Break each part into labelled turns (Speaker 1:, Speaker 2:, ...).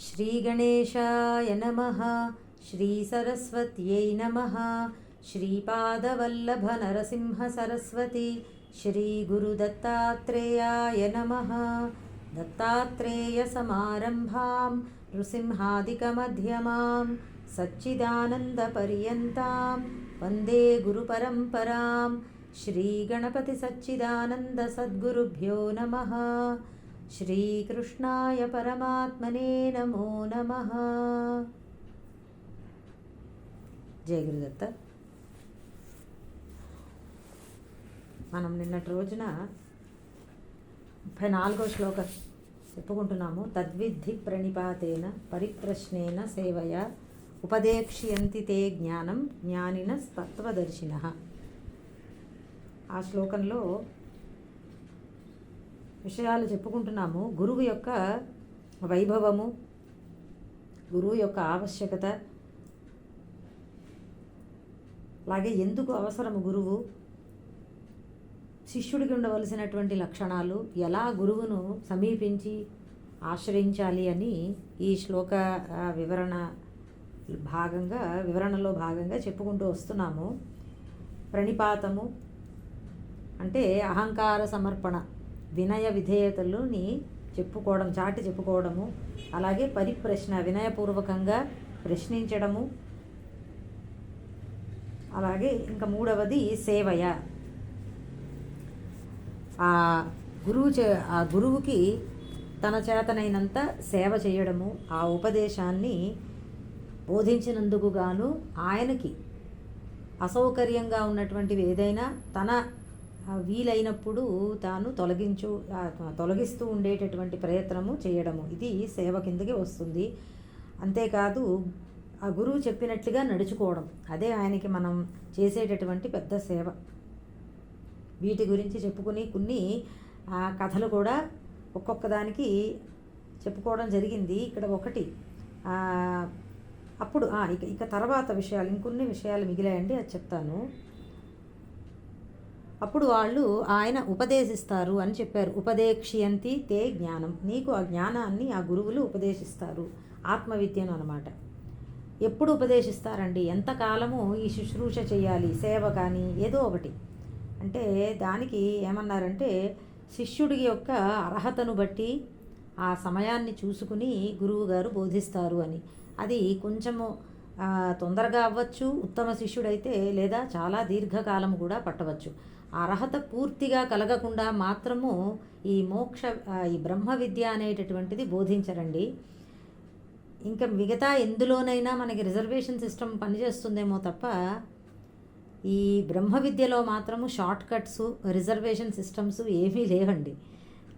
Speaker 1: श्रीगणेशाय नमः। श्रीसरस्वत्यै नमः। श्रीपादवल्लभनरसिंहसरस्वती श्रीगुरुदत्तात्रेयाय नमः। दत्तात्रेयसमारम्भां नृसिंहादिकमध्यमां सच्चिदानन्दपर्यन्तां वन्दे गुरुपरम्परां। श्रीगणपतिसच्चिदानन्दसद्गुरुभ्यो नमः। श्रीकृष्णाय परमात्मने नमो नमः। జయ గురుదత్త. మనం నిన్నటి రోజున 34వ శ్లోకం చెప్పుకుంటున్నాము. తద్విద్ధి ప్రణిపాతేన పరిప్రశ్నేన సేవయ ఉపదేక్ష్యంతి తే జ్ఞానం జ్ఞానిన తత్వదర్శినః. ఆ శ్లోకంలో విషయాలు చెప్పుకుంటున్నాము. గురువు యొక్క వైభవము, గురువు యొక్క ఆవశ్యకత, అలాగే ఎందుకు అవసరము గురువు, శిష్యుడికి ఉండవలసినటువంటి లక్షణాలు, ఎలా గురువును సమీపించి ఆశ్రయించాలి అని ఈ శ్లోక వివరణలో భాగంగా చెప్పుకుంటూ వస్తున్నాము. ప్రణిపాతము అంటే అహంకార సమర్పణ, వినయ విధేయతలని చెప్పుకోవడం, చాటి చెప్పుకోవడము. అలాగే పరిప్రశ్న, వినయపూర్వకంగా ప్రశ్నించడము. అలాగే ఇంకా మూడవది సేవయ, ఆ గురువుకి తన చేతనైనంత సేవ చేయడము. ఆ ఉపదేశాన్ని బోధించినందుకు గాను ఆయనకి అసౌకర్యంగా ఉన్నటువంటివి ఏదైనా తన వీలైనప్పుడు తాను తొలగిస్తూ ఉండేటటువంటి ప్రయత్నము చేయడము. ఇది సేవ కిందకి వస్తుంది. అంతేకాదు ఆ గురువు చెప్పినట్లుగా నడుచుకోవడం, అదే ఆయనకి మనం చేసేటటువంటి పెద్ద సేవ. వీటి గురించి చెప్పుకుని కొన్ని కథలు కూడా ఒక్కొక్క దానికి చెప్పుకోవడం జరిగింది. ఇక్కడ ఒకటి అప్పుడు ఇక తర్వాత విషయాలు, ఇంకొన్ని విషయాలు మిగిలాయండి, అది చెప్తాను. అప్పుడు వాళ్ళు ఆయన ఉపదేశిస్తారు అని చెప్పారు. ఉపదేక్ష్యంతి తే జ్ఞానం, నీకు ఆ జ్ఞానాన్ని ఆ గురువులు ఉపదేశిస్తారు, ఆత్మవిద్యను అన్నమాట. ఎప్పుడు ఉపదేశిస్తారండి? ఎంతకాలము ఈ శుశ్రూష చేయాలి, సేవ కానీ ఏదో ఒకటి అంటే దానికి ఏమన్నారంటే శిష్యుడి యొక్క అర్హతను బట్టి ఆ సమయాన్ని చూసుకుని గురువుగారు బోధిస్తారు అని. అది కొంచెము తొందరగా అవ్వచ్చు ఉత్తమ శిష్యుడైతే, లేదా చాలా దీర్ఘకాలం కూడా పట్టవచ్చు. ఆ అర్హత పూర్తిగా కలగకుండా మాత్రము ఈ ఈ బ్రహ్మ విద్య అనేటటువంటిది బోధించరండి. ఇంకా మిగతా ఎందులోనైనా మనకి రిజర్వేషన్ సిస్టమ్ పనిచేస్తుందేమో తప్ప ఈ బ్రహ్మ విద్యలో మాత్రము షార్ట్ కట్స్, రిజర్వేషన్ సిస్టమ్స్ ఏమీ లేవండి.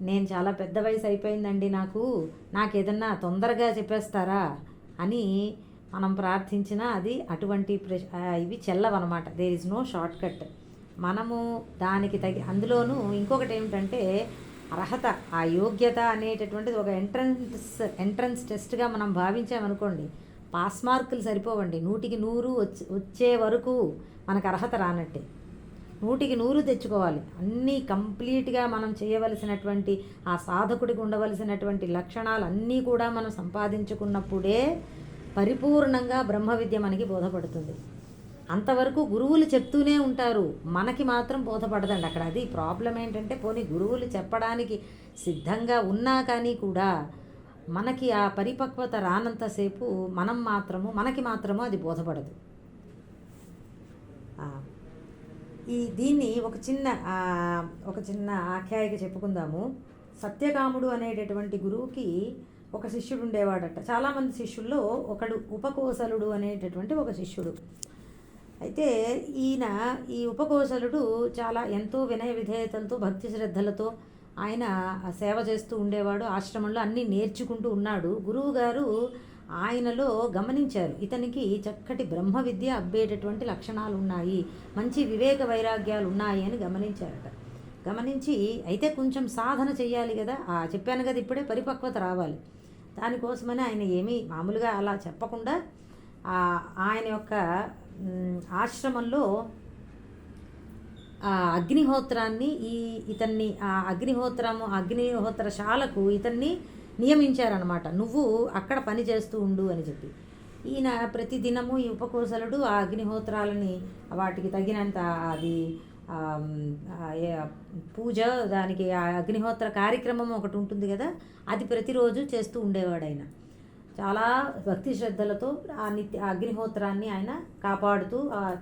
Speaker 1: నేను చాలా పెద్ద వయసు అయిపోయిందండి, నాకు ఏదన్నా తొందరగా చెప్పేస్తారా అని మనం ప్రార్థించినా అది అటువంటి ఇవి చెల్లవన్నమాట. There is no shortcut. మనము దానికి అందులోనూ ఇంకొకటి ఏమిటంటే అర్హత, ఆ యోగ్యత అనేటటువంటిది ఒక ఎంట్రన్స్ టెస్ట్గా మనం భావించామనుకోండి, పాస్ మార్కులు సరిపోవండి. 100కి 100 వచ్చే వరకు మనకు అర్హత రానట్టే. 100కి 100 తెచ్చుకోవాలి. అన్నీ కంప్లీట్గా మనం చేయవలసినటువంటి ఆ సాధకుడికి ఉండవలసినటువంటి లక్షణాలు అన్నీ కూడా మనం సంపాదించుకున్నప్పుడే పరిపూర్ణంగా బ్రహ్మ విద్య మనకి బోధపడుతుంది. అంతవరకు గురువులు చెప్తూనే ఉంటారు, మనకి మాత్రం బోధపడదండి. అక్కడ అది ప్రాబ్లం ఏంటంటే, పోనీ గురువులు చెప్పడానికి సిద్ధంగా ఉన్నా కానీ కూడా మనకి ఆ పరిపక్వత రానంతసేపు మనకి మాత్రము అది బోధపడదు. దీన్ని ఒక చిన్న ఆఖ్యాయిక చెప్పుకుందాము. సత్యకాముడు అనేటటువంటి గురువుకి ఒక శిష్యుడు ఉండేవాడట. చాలామంది శిష్యుల్లో ఒకడు ఉపకోసలుడు అనేటటువంటి ఒక శిష్యుడు. అయితే ఈ ఉపకోసలుడు ఎంతో వినయ విధేయతలతో, భక్తి శ్రద్ధలతో ఆయన సేవ చేస్తూ ఉండేవాడు. ఆశ్రమంలో అన్నీ నేర్చుకుంటూ ఉన్నాడు. గురువుగారు ఆయనలో గమనించారు, ఇతనికి చక్కటి బ్రహ్మ విద్య అబ్బేటటువంటి లక్షణాలు ఉన్నాయి, మంచి వివేక వైరాగ్యాలు ఉన్నాయి అని గమనించారట. గమనించి అయితే కొంచెం సాధన చెయ్యాలి కదా, చెప్పాను కదా ఇప్పుడే, పరిపక్వత రావాలి. దానికోసమని ఆయన ఏమీ మామూలుగా అలా చెప్పకుండా ఆయన యొక్క ఆశ్రమంలో అగ్నిహోత్రాన్ని అగ్నిహోత్రశాలకు ఇతన్ని నియమించారనమాట. నువ్వు అక్కడ పని చేస్తూ ఉండు అని చెప్పి. ఈయన ప్రతి దినము ఈ ఉపకోసలుడు ఆ అగ్నిహోత్రాలని వాటికి తగినంత అది పూజ, దానికి ఆ అగ్నిహోత్ర కార్యక్రమం ఒకటి ఉంటుంది కదా, అది ప్రతిరోజు చేస్తూ ఉండేవాడు ఆయన. చాలా భక్తి శ్రద్ధలతో ఆ అగ్నిహోత్రాన్ని ఆయన కాపాడుతూ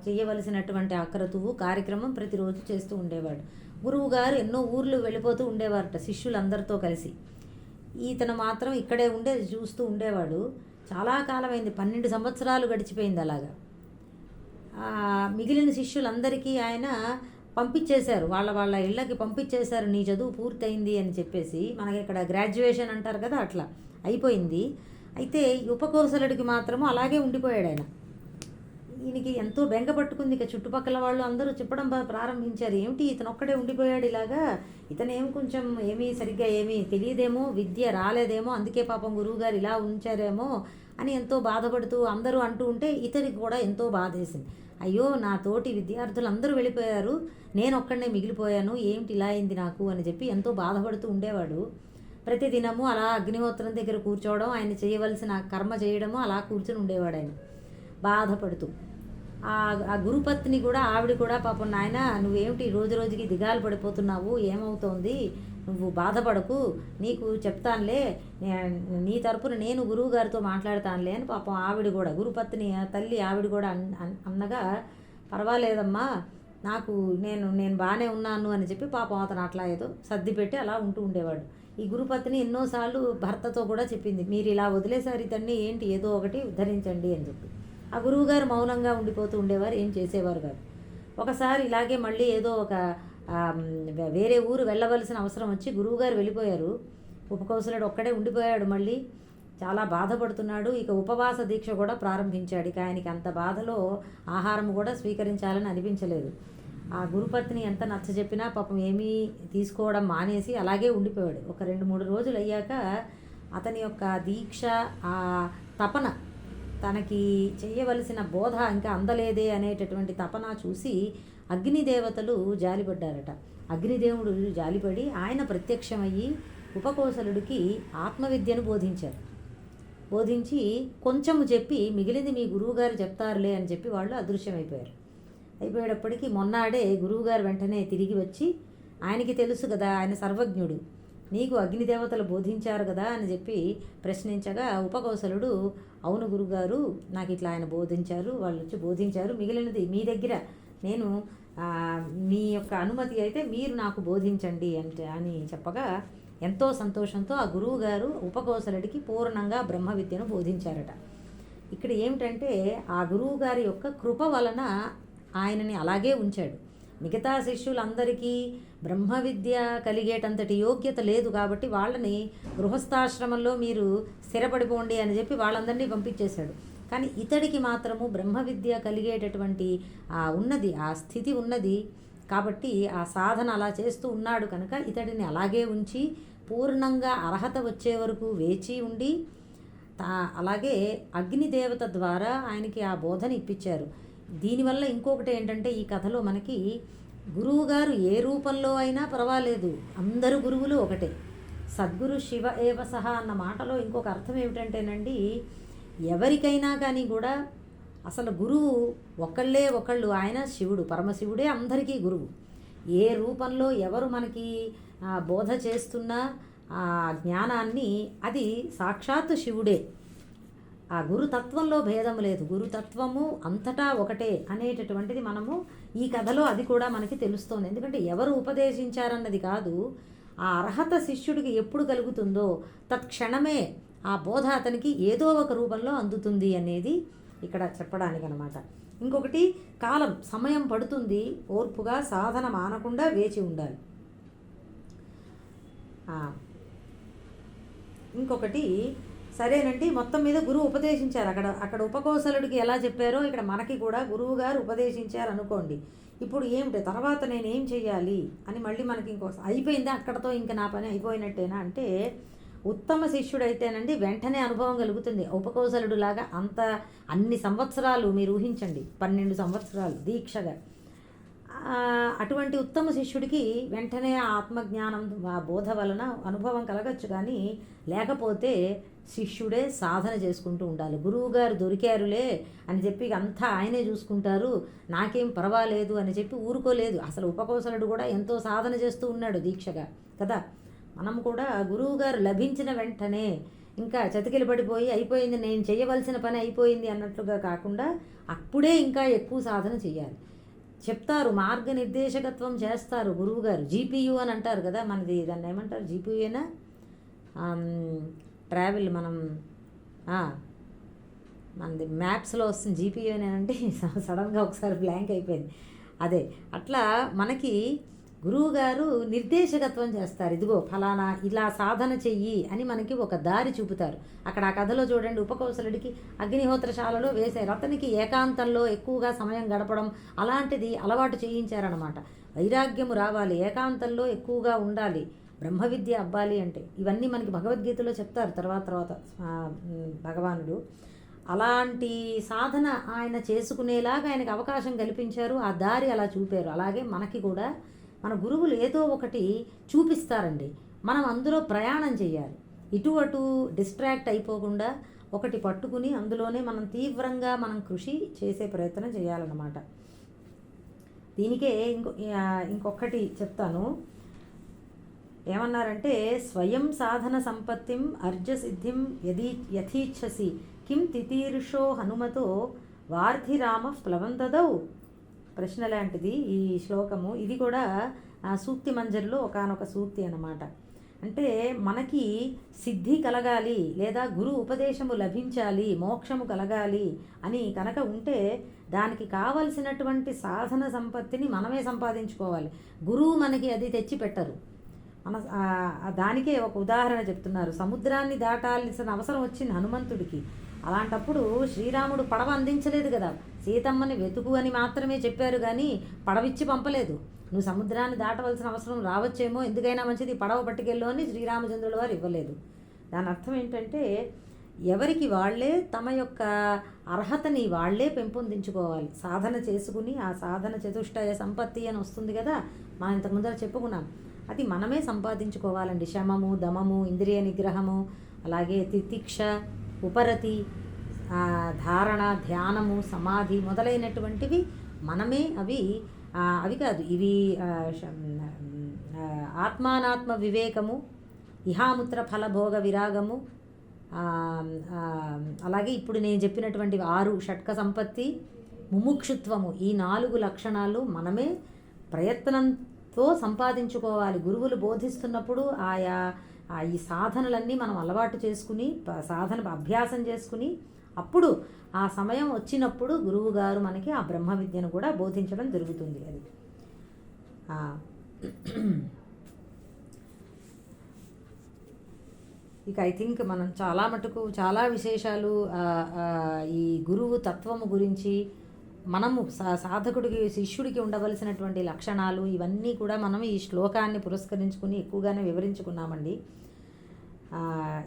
Speaker 1: చేయవలసినటువంటి అక్రతువు కార్యక్రమం ప్రతిరోజు చేస్తూ ఉండేవాడు. గురువు గారు ఎన్నో ఊర్లు వెళ్ళిపోతూ ఉండేవారట శిష్యులందరితో కలిసి. ఈతను మాత్రం ఇక్కడే ఉండే చూస్తూ ఉండేవాడు. చాలా కాలమైంది, 12 సంవత్సరాలు గడిచిపోయింది అలాగా. మిగిలిన శిష్యులందరికీ ఆయన పంపించేశారు, వాళ్ళ వాళ్ళ ఇళ్ళకి పంపించేశారు. నీ చదువు పూర్తయింది అని చెప్పేసి. మనకి ఇక్కడ గ్రాడ్యుయేషన్ అంటారు కదా, అట్లా అయిపోయింది. అయితే ఉపకోసలుడికి మాత్రము అలాగే ఉండిపోయాడు ఆయన. ఈయనకి ఎంతో బెంగ పట్టుకుంది. ఇక చుట్టుపక్కల వాళ్ళు అందరూ చెప్పడం ప్రారంభించారు, ఏమిటి ఇతను ఒక్కడే ఉండిపోయాడు ఇలాగా, ఇతనేం కొంచెం ఏమీ సరిగ్గా ఏమీ తెలియదేమో, విద్య రాలేదేమో, అందుకే పాపం గురువుగారు ఇలా ఉంచారేమో అని ఎంతో బాధపడుతూ అందరూ అంటూ ఉంటే ఇతనికి కూడా ఎంతో బాధేసింది. అయ్యో, నా తోటి విద్యార్థులు అందరూ వెళ్ళిపోయారు, నేను ఒక్కడనే మిగిలిపోయాను, ఏమిటి ఇలా అయింది నాకు అని చెప్పి ఎంతో బాధపడుతూ ఉండేవాడు. ప్రతిదినము అలా అగ్నిహోత్రం దగ్గర కూర్చోవడం, ఆయన చేయవలసిన కర్మ చేయడము, అలా కూర్చొని ఉండేవాడు ఆయన బాధపడుతూ. ఆ గురుపత్ని కూడా, ఆవిడ కూడా పాపం, నాయన నువ్వేమిటి రోజు రోజుకి దిగాలు పడిపోతున్నావు, ఏమవుతోంది, నువ్వు బాధపడకు, నీకు చెప్తానులే, నీ తరపున నేను గురువు గారితో మాట్లాడతానులే అని పాపం ఆవిడ కూడా, గురుపత్ని తల్లి ఆవిడ కూడా అన్నగా, పర్వాలేదమ్మా, నేను బాగానే ఉన్నాను అని చెప్పి పాపం అతను అట్లా ఏదో సర్దిపెట్టి అలా ఉంటూ ఉండేవాడు. ఈ గురుపత్ని ఎన్నోసార్లు భర్తతో కూడా చెప్పింది, మీరు ఇలా వదిలేసారు ఇతన్ని, ఏంటి ఏదో ఒకటి ఉద్ధరించండి అని చెప్పి. ఆ గురువుగారు మౌనంగా ఉండిపోతూ ఉండేవారు, ఏం చేసేవారు కాదు. ఒకసారి ఇలాగే మళ్ళీ ఏదో ఒక వేరే ఊరు వెళ్ళవలసిన అవసరం వచ్చి గురువుగారు వెళ్ళిపోయారు. ఉపకౌశలుడు ఒక్కడే ఉండిపోయాడు. మళ్ళీ చాలా బాధపడుతున్నాడు. ఇక ఉపవాస దీక్ష కూడా ప్రారంభించాడు. ఇక ఆయనకి అంత బాధలో ఆహారం కూడా స్వీకరించాలని అనిపించలేదు. ఆ గురుపత్ని ఎంత నచ్చజెప్పినా పాపం ఏమీ తీసుకోవడం మానేసి అలాగే ఉండిపోయాడు. ఒక 2-3 రోజులు అయ్యాక అతని యొక్క దీక్ష, ఆ తపన, తనకి చేయవలసిన బోధ ఇంకా అందలేదే అనేటటువంటి తపన చూసి అగ్నిదేవతలు జాలిపడ్డారట. అగ్నిదేవుడు జాలిపడి ఆయన ప్రత్యక్షమయ్యి ఉపకోశలుడికి ఆత్మవిద్యను బోధించి కొంచెము చెప్పి, మిగిలింది మీ గురువుగారు చెప్తారులే అని చెప్పి వాళ్ళు అయిపోయేటప్పటికీ మొన్నాడే గురువుగారు వెంటనే తిరిగి వచ్చి, ఆయనకి తెలుసు కదా, ఆయన సర్వజ్ఞుడు, నీకు అగ్నిదేవతలు బోధించారు కదా అని చెప్పి ప్రశ్నించగా, ఉపకౌశలుడు, అవును గురుగారు, నాకు ఇట్లా ఆయన బోధించారు, వాళ్ళు వచ్చి బోధించారు, మిగిలినది మీ దగ్గర నేను మీ యొక్క అనుమతి అయితే మీరు నాకు బోధించండి అని చెప్పగా, ఎంతో సంతోషంతో ఆ గురువుగారు ఉపకౌశలుడికి పూర్ణంగా బ్రహ్మ విద్యను బోధించారట. ఇక్కడ ఏమిటంటే ఆ గురువుగారి యొక్క కృప వలన ఆయనని అలాగే ఉంచాడు. మిగతా శిష్యులందరికీ బ్రహ్మ విద్య కలిగేటంతటి యోగ్యత లేదు కాబట్టి వాళ్ళని గృహస్థాశ్రమంలో మీరు స్థిరపడిపోండి అని చెప్పి వాళ్ళందరినీ పంపించేశాడు. కానీ ఇతడికి మాత్రము బ్రహ్మ విద్య కలిగేటటువంటి ఆ స్థితి ఉన్నది కాబట్టి ఆ సాధన అలా చేస్తూ ఉన్నాడు కనుక ఇతడిని అలాగే ఉంచి పూర్ణంగా అర్హత వచ్చే వరకు వేచి ఉండి అలాగే అగ్నిదేవత ద్వారా ఆయనకి ఆ బోధన ఇప్పించారు. దీనివల్ల ఇంకొకటి ఏంటంటే, ఈ కథలో మనకి గురువుగారు ఏ రూపంలో అయినా పర్వాలేదు, అందరు గురువులు ఒకటే. సద్గురు శివ ఏవ సహ అన్న మాటలో ఇంకొక అర్థం ఏమిటంటేనండి, ఎవరికైనా కానీ కూడా అసలు గురువు ఒకళ్ళు, ఆయన శివుడు, పరమశివుడే అందరికీ గురువు. ఏ రూపంలో ఎవరు మనకి బోధ చేస్తున్నా ఆ జ్ఞానాన్ని అది సాక్షాత్తు శివుడే. ఆ గురుతత్వంలో భేదం లేదు, గురుతత్వము అంతటా ఒకటే అనేటటువంటిది మనము ఈ కథలో అది కూడా మనకి తెలుస్తోంది. ఎందుకంటే ఎవరు ఉపదేశించారన్నది కాదు, ఆ అర్హత శిష్యుడికి ఎప్పుడు కలుగుతుందో తత్క్షణమే ఆ బోధ అతనికి ఏదో ఒక రూపంలో అందుతుంది అనేది ఇక్కడ చెప్పడానికి అన్నమాట. ఇంకొకటి, కాలం సమయం పడుతుంది, ఓర్పుగా సాధన మానకుండా వేచి ఉండాలి. ఇంకొకటి, సరేనండి, మొత్తం మీద గురువు ఉపదేశించారు. అక్కడ ఉపకౌశలుడికి ఎలా చెప్పారో ఇక్కడ మనకి కూడా గురువు గారు ఉపదేశించారు అనుకోండి. ఇప్పుడు ఏమిటి తర్వాత నేనేం చెయ్యాలి అని మళ్ళీ మనకి అయిపోయిందా అక్కడతో, ఇంకా నా పని అయిపోయినట్టేనా అంటే, ఉత్తమ శిష్యుడైతేనండి వెంటనే అనుభవం కలుగుతుంది. ఉపకౌశలుడు లాగా అన్ని సంవత్సరాలు మీరు ఊహించండి, 12 సంవత్సరాలు దీక్షగా అటువంటి ఉత్తమ శిష్యుడికి వెంటనే ఆ ఆత్మజ్ఞానం ఆ బోధ వలన అనుభవం కలగచ్చు, కానీ లేకపోతే శిష్యుడే సాధన చేసుకుంటూ ఉండాలి. గురువుగారు దొరికారులే అని చెప్పి అంతా ఆయనే చూసుకుంటారు, నాకేం పర్వాలేదు అని చెప్పి ఊరుకోలేదు. అసలు ఉపకౌశలుడు కూడా ఎంతో సాధన చేస్తూ ఉన్నాడు దీక్షగా కదా. మనం కూడా గురువుగారు లభించిన వెంటనే ఇంకా చతికిలు పడిపోయి అయిపోయింది, నేను చేయవలసిన పని అయిపోయింది అన్నట్లుగా కాకుండా అప్పుడే ఇంకా ఎక్కువ సాధన చేయాలి. చెప్తారు, మార్గనిర్దేశకత్వం చేస్తారు గురువుగారు. జీపీయూ అని అంటారు కదా, మనది దాన్ని ఏమంటారు, జీపీయూనా ట్రావెల్ మనం మనది మ్యాప్స్లో వస్తుంది జీపీయూ అంటే సడన్గా ఒకసారి బ్లాంక్ అయిపోయింది. అదే అట్లా మనకి గురువుగారు నిర్దేశకత్వం చేస్తారు. ఇదిగో ఫలానా ఇలా సాధన చెయ్యి అని మనకి ఒక దారి చూపుతారు. అక్కడ ఆ కథలో చూడండి, ఉపకౌశలుడికి అగ్నిహోత్రశాలలో వేశారు. అతనికి ఏకాంతంలో ఎక్కువగా సమయం గడపడం అలాంటిది అలవాటు చేయించారనమాట. వైరాగ్యము రావాలి, ఏకాంతంలో ఎక్కువగా ఉండాలి, బ్రహ్మ విద్య అవ్వాలి అంటే ఇవన్నీ మనకి భగవద్గీతలో చెప్తారు తర్వాత భగవానుడు. అలాంటి సాధన ఆయన చేసుకునేలాగా ఆయనకు అవకాశం కల్పించారు, ఆ దారి అలా చూపారు. అలాగే మనకి కూడా మన గురువులు ఏదో ఒకటి చూపిస్తారండి, మనం అందులో ప్రయాణం చేయాలి. ఇటు అటు డిస్ట్రాక్ట్ అయిపోకుండా ఒకటి పట్టుకుని అందులోనే మనం తీవ్రంగా మనం కృషి చేసే ప్రయత్నం చేయాలన్నమాట. దీనికే ఇంకొకటి చెప్తాను. ఏమన్నారంటే, స్వయం సాధన సంపత్తిం అర్జసిద్ధిం యథీచ్ఛసి కిం తితీర్షో హనుమతో వార్ధిరామ ప్లవంతదౌ. ప్రశ్న లాంటిది ఈ శ్లోకము. ఇది కూడా సూక్తి మంజరిలో ఒకానొక సూక్తి అన్నమాట. అంటే మనకి సిద్ధి కలగాలి లేదా గురు ఉపదేశము లభించాలి, మోక్షము కలగాలి అని కనుక ఉంటే దానికి కావలసినటువంటి సాధన సంపత్తిని మనమే సంపాదించుకోవాలి. గురువు మనకి అది తెచ్చి పెట్టరు. మన దానికే ఒక ఉదాహరణ చెప్తున్నారు. సముద్రాన్ని దాటాల్సిన అవసరం వచ్చింది హనుమంతుడికి. అలాంటప్పుడు శ్రీరాముడు పడవ అందించలేదు కదా, సీతమ్మని వెతుకు అని మాత్రమే చెప్పారు, కానీ పడవిచ్చి పంపలేదు. నువ్వు సముద్రాన్ని దాటవలసిన అవసరం రావచ్చేమో, ఎందుకైనా మంచిది పడవ పట్టుకెళ్ళు అని శ్రీరామచంద్రుల వారు ఇవ్వలేదు. దాని అర్థం ఏంటంటే, ఎవరికి వాళ్ళే తమ యొక్క అర్హతని వాళ్ళే పెంపొందించుకోవాలి. సాధన చేసుకుని ఆ సాధన చతుష్టయ సంపత్తి అని వస్తుంది కదా, మనం ఇంతకు ముందర చెప్పుకున్నాం, అది మనమే సంపాదించుకోవాలండి. శమము, దమము, ఇంద్రియ నిగ్రహము, అలాగే తితిక్ష, ఉపరతి, ధారణ, ధ్యానము, సమాధి మొదలైనటువంటివి మనమే అవి కాదు, ఇవి ఆత్మానాత్మ వివేకము, ఇహాముత్ర ఫలభోగ విరాగము, అలాగే ఇప్పుడు నేను చెప్పినటువంటి 6 షట్క సంపత్తి, ముముక్షుత్వము, ఈ 4 లక్షణాలు మనమే ప్రయత్నంతో సంపాదించుకోవాలి. గురువులు బోధిస్తున్నప్పుడు ఈ సాధనలన్నీ మనం అలవాటు చేసుకుని సాధన అభ్యాసం చేసుకుని అప్పుడు ఆ సమయం వచ్చినప్పుడు గురువు గారు మనకి ఆ బ్రహ్మ విద్యను కూడా బోధించడం జరుగుతుంది. అది ఇక ఐ థింక్ మనం చాలా మటుకు చాలా విశేషాలు ఈ గురువు తత్వము గురించి, మనము సాధకుడికి శిష్యుడికి ఉండవలసినటువంటి లక్షణాలు ఇవన్నీ కూడా మనం ఈ శ్లోకాన్ని పురస్కరించుకుని ఎక్కువగానే వివరించుకున్నామండి.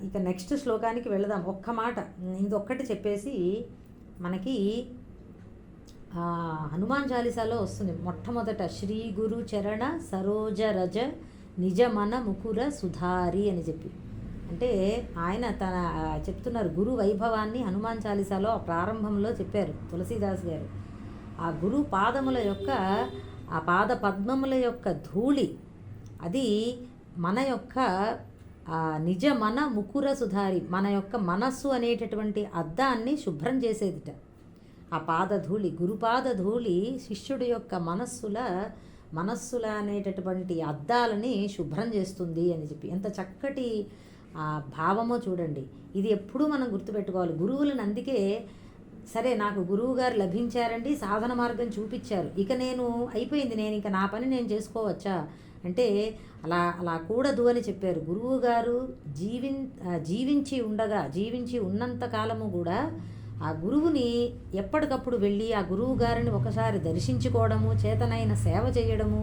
Speaker 1: ఇక నెక్స్ట్ శ్లోకానికి వెళదాం. ఒక్క మాట ఇంకొక్కటి చెప్పేసి, మనకి హనుమాన్ చాలీసాలో వస్తుంది మొట్టమొదట, శ్రీ గురు చరణ సరోజ రజ నిజమన ముకుర సుధారి అని చెప్పి. అంటే ఆయన చెప్తున్నారు గురు వైభవాన్ని హనుమాన్ చాలీసాలో ప్రారంభంలో చెప్పారు తులసీదాస్ గారు. ఆ గురు పాదముల యొక్క ఆ పాద పద్మముల యొక్క ధూళి అది మన యొక్క నిజ మన ముకుర సుధారి, మన యొక్క మనస్సు అనేటటువంటి అద్దాన్ని శుభ్రం చేసేదిట. ఆ పాదధూళి, గురుపాద ధూళి శిష్యుడి యొక్క మనస్సుల అనేటటువంటి అద్దాలని శుభ్రం చేస్తుంది అని చెప్పి ఎంత చక్కటి భావమో చూడండి. ఇది ఎప్పుడూ మనం గుర్తుపెట్టుకోవాలి. గురువులను అందుకే సరే నాకు గురువు గారు లభించారండి, సాధన మార్గం చూపించారు, ఇక నేను అయిపోయింది, నేను ఇంకా నా పని నేను చేసుకోవచ్చా అంటే అలా కూడదు అని చెప్పారు. గురువు గారు జీవించి ఉన్నంత కాలము కూడా ఆ గురువుని ఎప్పటికప్పుడు వెళ్ళి ఆ గురువు గారిని ఒకసారి దర్శించుకోవడము, చేతనైన సేవ చేయడము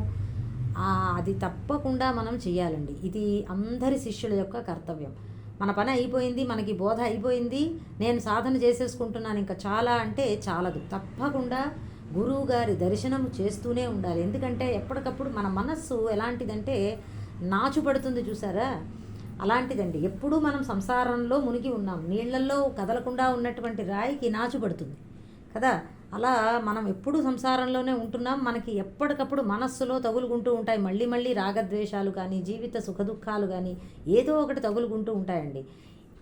Speaker 1: అది తప్పకుండా మనం చేయాలండి. ఇది అందరి శిష్యుల యొక్క కర్తవ్యం. మన పని అయిపోయింది, మనకి బోధ అయిపోయింది, నేను సాధన చేసేసుకుంటున్నాను ఇంకా చాలా అంటే చాలదు. తప్పకుండా గురువు గారి దర్శనం చేస్తూనే ఉండాలి. ఎందుకంటే ఎప్పటికప్పుడు మన మనస్సు ఎలాంటిదంటే నాచుపడుతుంది చూసారా, అలాంటిదండి. ఎప్పుడూ మనం సంసారంలో మునిగి ఉన్నాం. నీళ్లలో కదలకుండా ఉన్నటువంటి రాయికి నాచుపడుతుంది కదా, అలా మనం ఎప్పుడు సంసారంలోనే ఉంటున్నాం. మనకి ఎప్పటికప్పుడు మనస్సులో తగులుకుంటూ ఉంటాయి మళ్ళీ మళ్ళీ రాగద్వేషాలు కానీ, జీవిత సుఖదుఖాలు కానీ ఏదో ఒకటి తగులుకుంటూ ఉంటాయండి.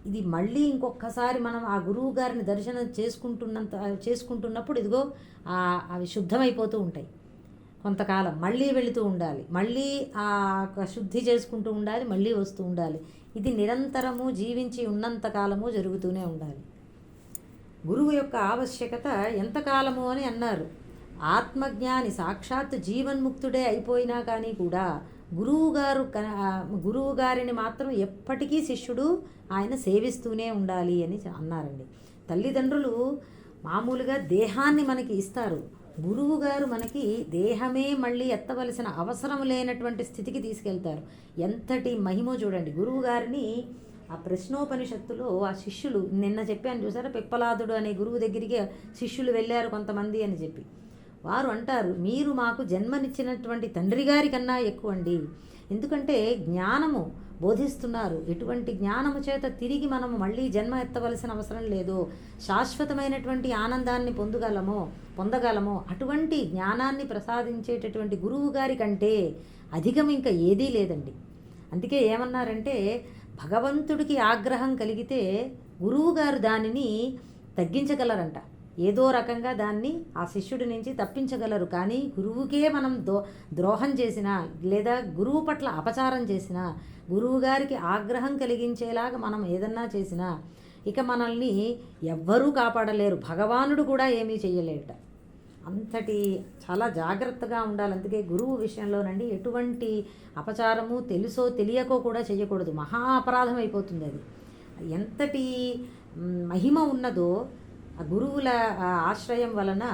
Speaker 1: ఇది మళ్ళీ ఇంకొకసారి మనం ఆ గురువు గారిని దర్శనం చేసుకుంటున్నప్పుడు ఇదిగో అవి శుద్ధమైపోతూ ఉంటాయి. కొంతకాలం మళ్ళీ వెళుతూ ఉండాలి, మళ్ళీ ఆ శుద్ధి చేసుకుంటూ ఉండాలి, మళ్ళీ వస్తూ ఉండాలి. ఇది నిరంతరము జీవించి ఉన్నంతకాలము జరుగుతూనే ఉండాలి. గురువు యొక్క ఆవశ్యకత ఎంతకాలము అని అన్నారు. ఆత్మజ్ఞాని సాక్షాత్ జీవన్ముక్తుడే అయిపోయినా కానీ కూడా గురువు గారిని మాత్రం ఎప్పటికీ శిష్యుడు ఆయన సేవిస్తూనే ఉండాలి అని అన్నారండి. తల్లిదండ్రులు మామూలుగా దేహాన్ని మనకి ఇస్తారు, గురువు గారు మనకి దేహమే మళ్ళీ ఎత్తవలసిన అవసరం లేనటువంటి స్థితికి తీసుకెళ్తారు. ఎంతటి మహిమో చూడండి. గురువు గారిని ఆ ప్రశ్నోపనిషత్తులో ఆ శిష్యులు, నిన్న చెప్పాను చూసారా, పిప్పలాదుడు అనే గురువు దగ్గరికి శిష్యులు వెళ్ళారు కొంతమంది అని చెప్పి. వారు అంటారు, మీరు మాకు జన్మనిచ్చినటువంటి తండ్రి గారి కన్నా ఎక్కువ అండి. ఎందుకంటే జ్ఞానము బోధిస్తున్నారు. ఎటువంటి జ్ఞానము చేత తిరిగి మనము మళ్ళీ జన్మ ఎత్తవలసిన అవసరం లేదు, శాశ్వతమైనటువంటి ఆనందాన్ని పొందగలమో అటువంటి జ్ఞానాన్ని ప్రసాదించేటటువంటి గురువు గారి కంటే అధికం ఇంకా ఏదీ లేదండి. అందుకే ఏమన్నారంటే, భగవంతుడికి ఆగ్రహం కలిగితే గురువుగారు దానిని తగ్గించగలరంట. ఏదో రకంగా దాన్ని ఆ శిష్యుడి నుంచి తప్పించగలరు. కానీ గురువుకే మనం ద్రోహం చేసినా లేదా గురువు పట్ల అపచారం చేసినా, గురువుగారికి ఆగ్రహం కలిగించేలాగా మనం ఏదన్నా చేసినా ఇక మనల్ని ఎవ్వరూ కాపాడలేరు, భగవానుడు కూడా ఏమీ చెయ్యలేట. అంతటి చాలా జాగ్రత్తగా ఉండాలి. అందుకే గురువు విషయంలోనండి ఎటువంటి అపచారము తెలుసో తెలియకో కూడా చేయకూడదు. మహా అపరాధం అయిపోతుంది అది. ఎంతటి మహిమ ఉన్నదో ఆ గురువుల ఆశ్రయం వలన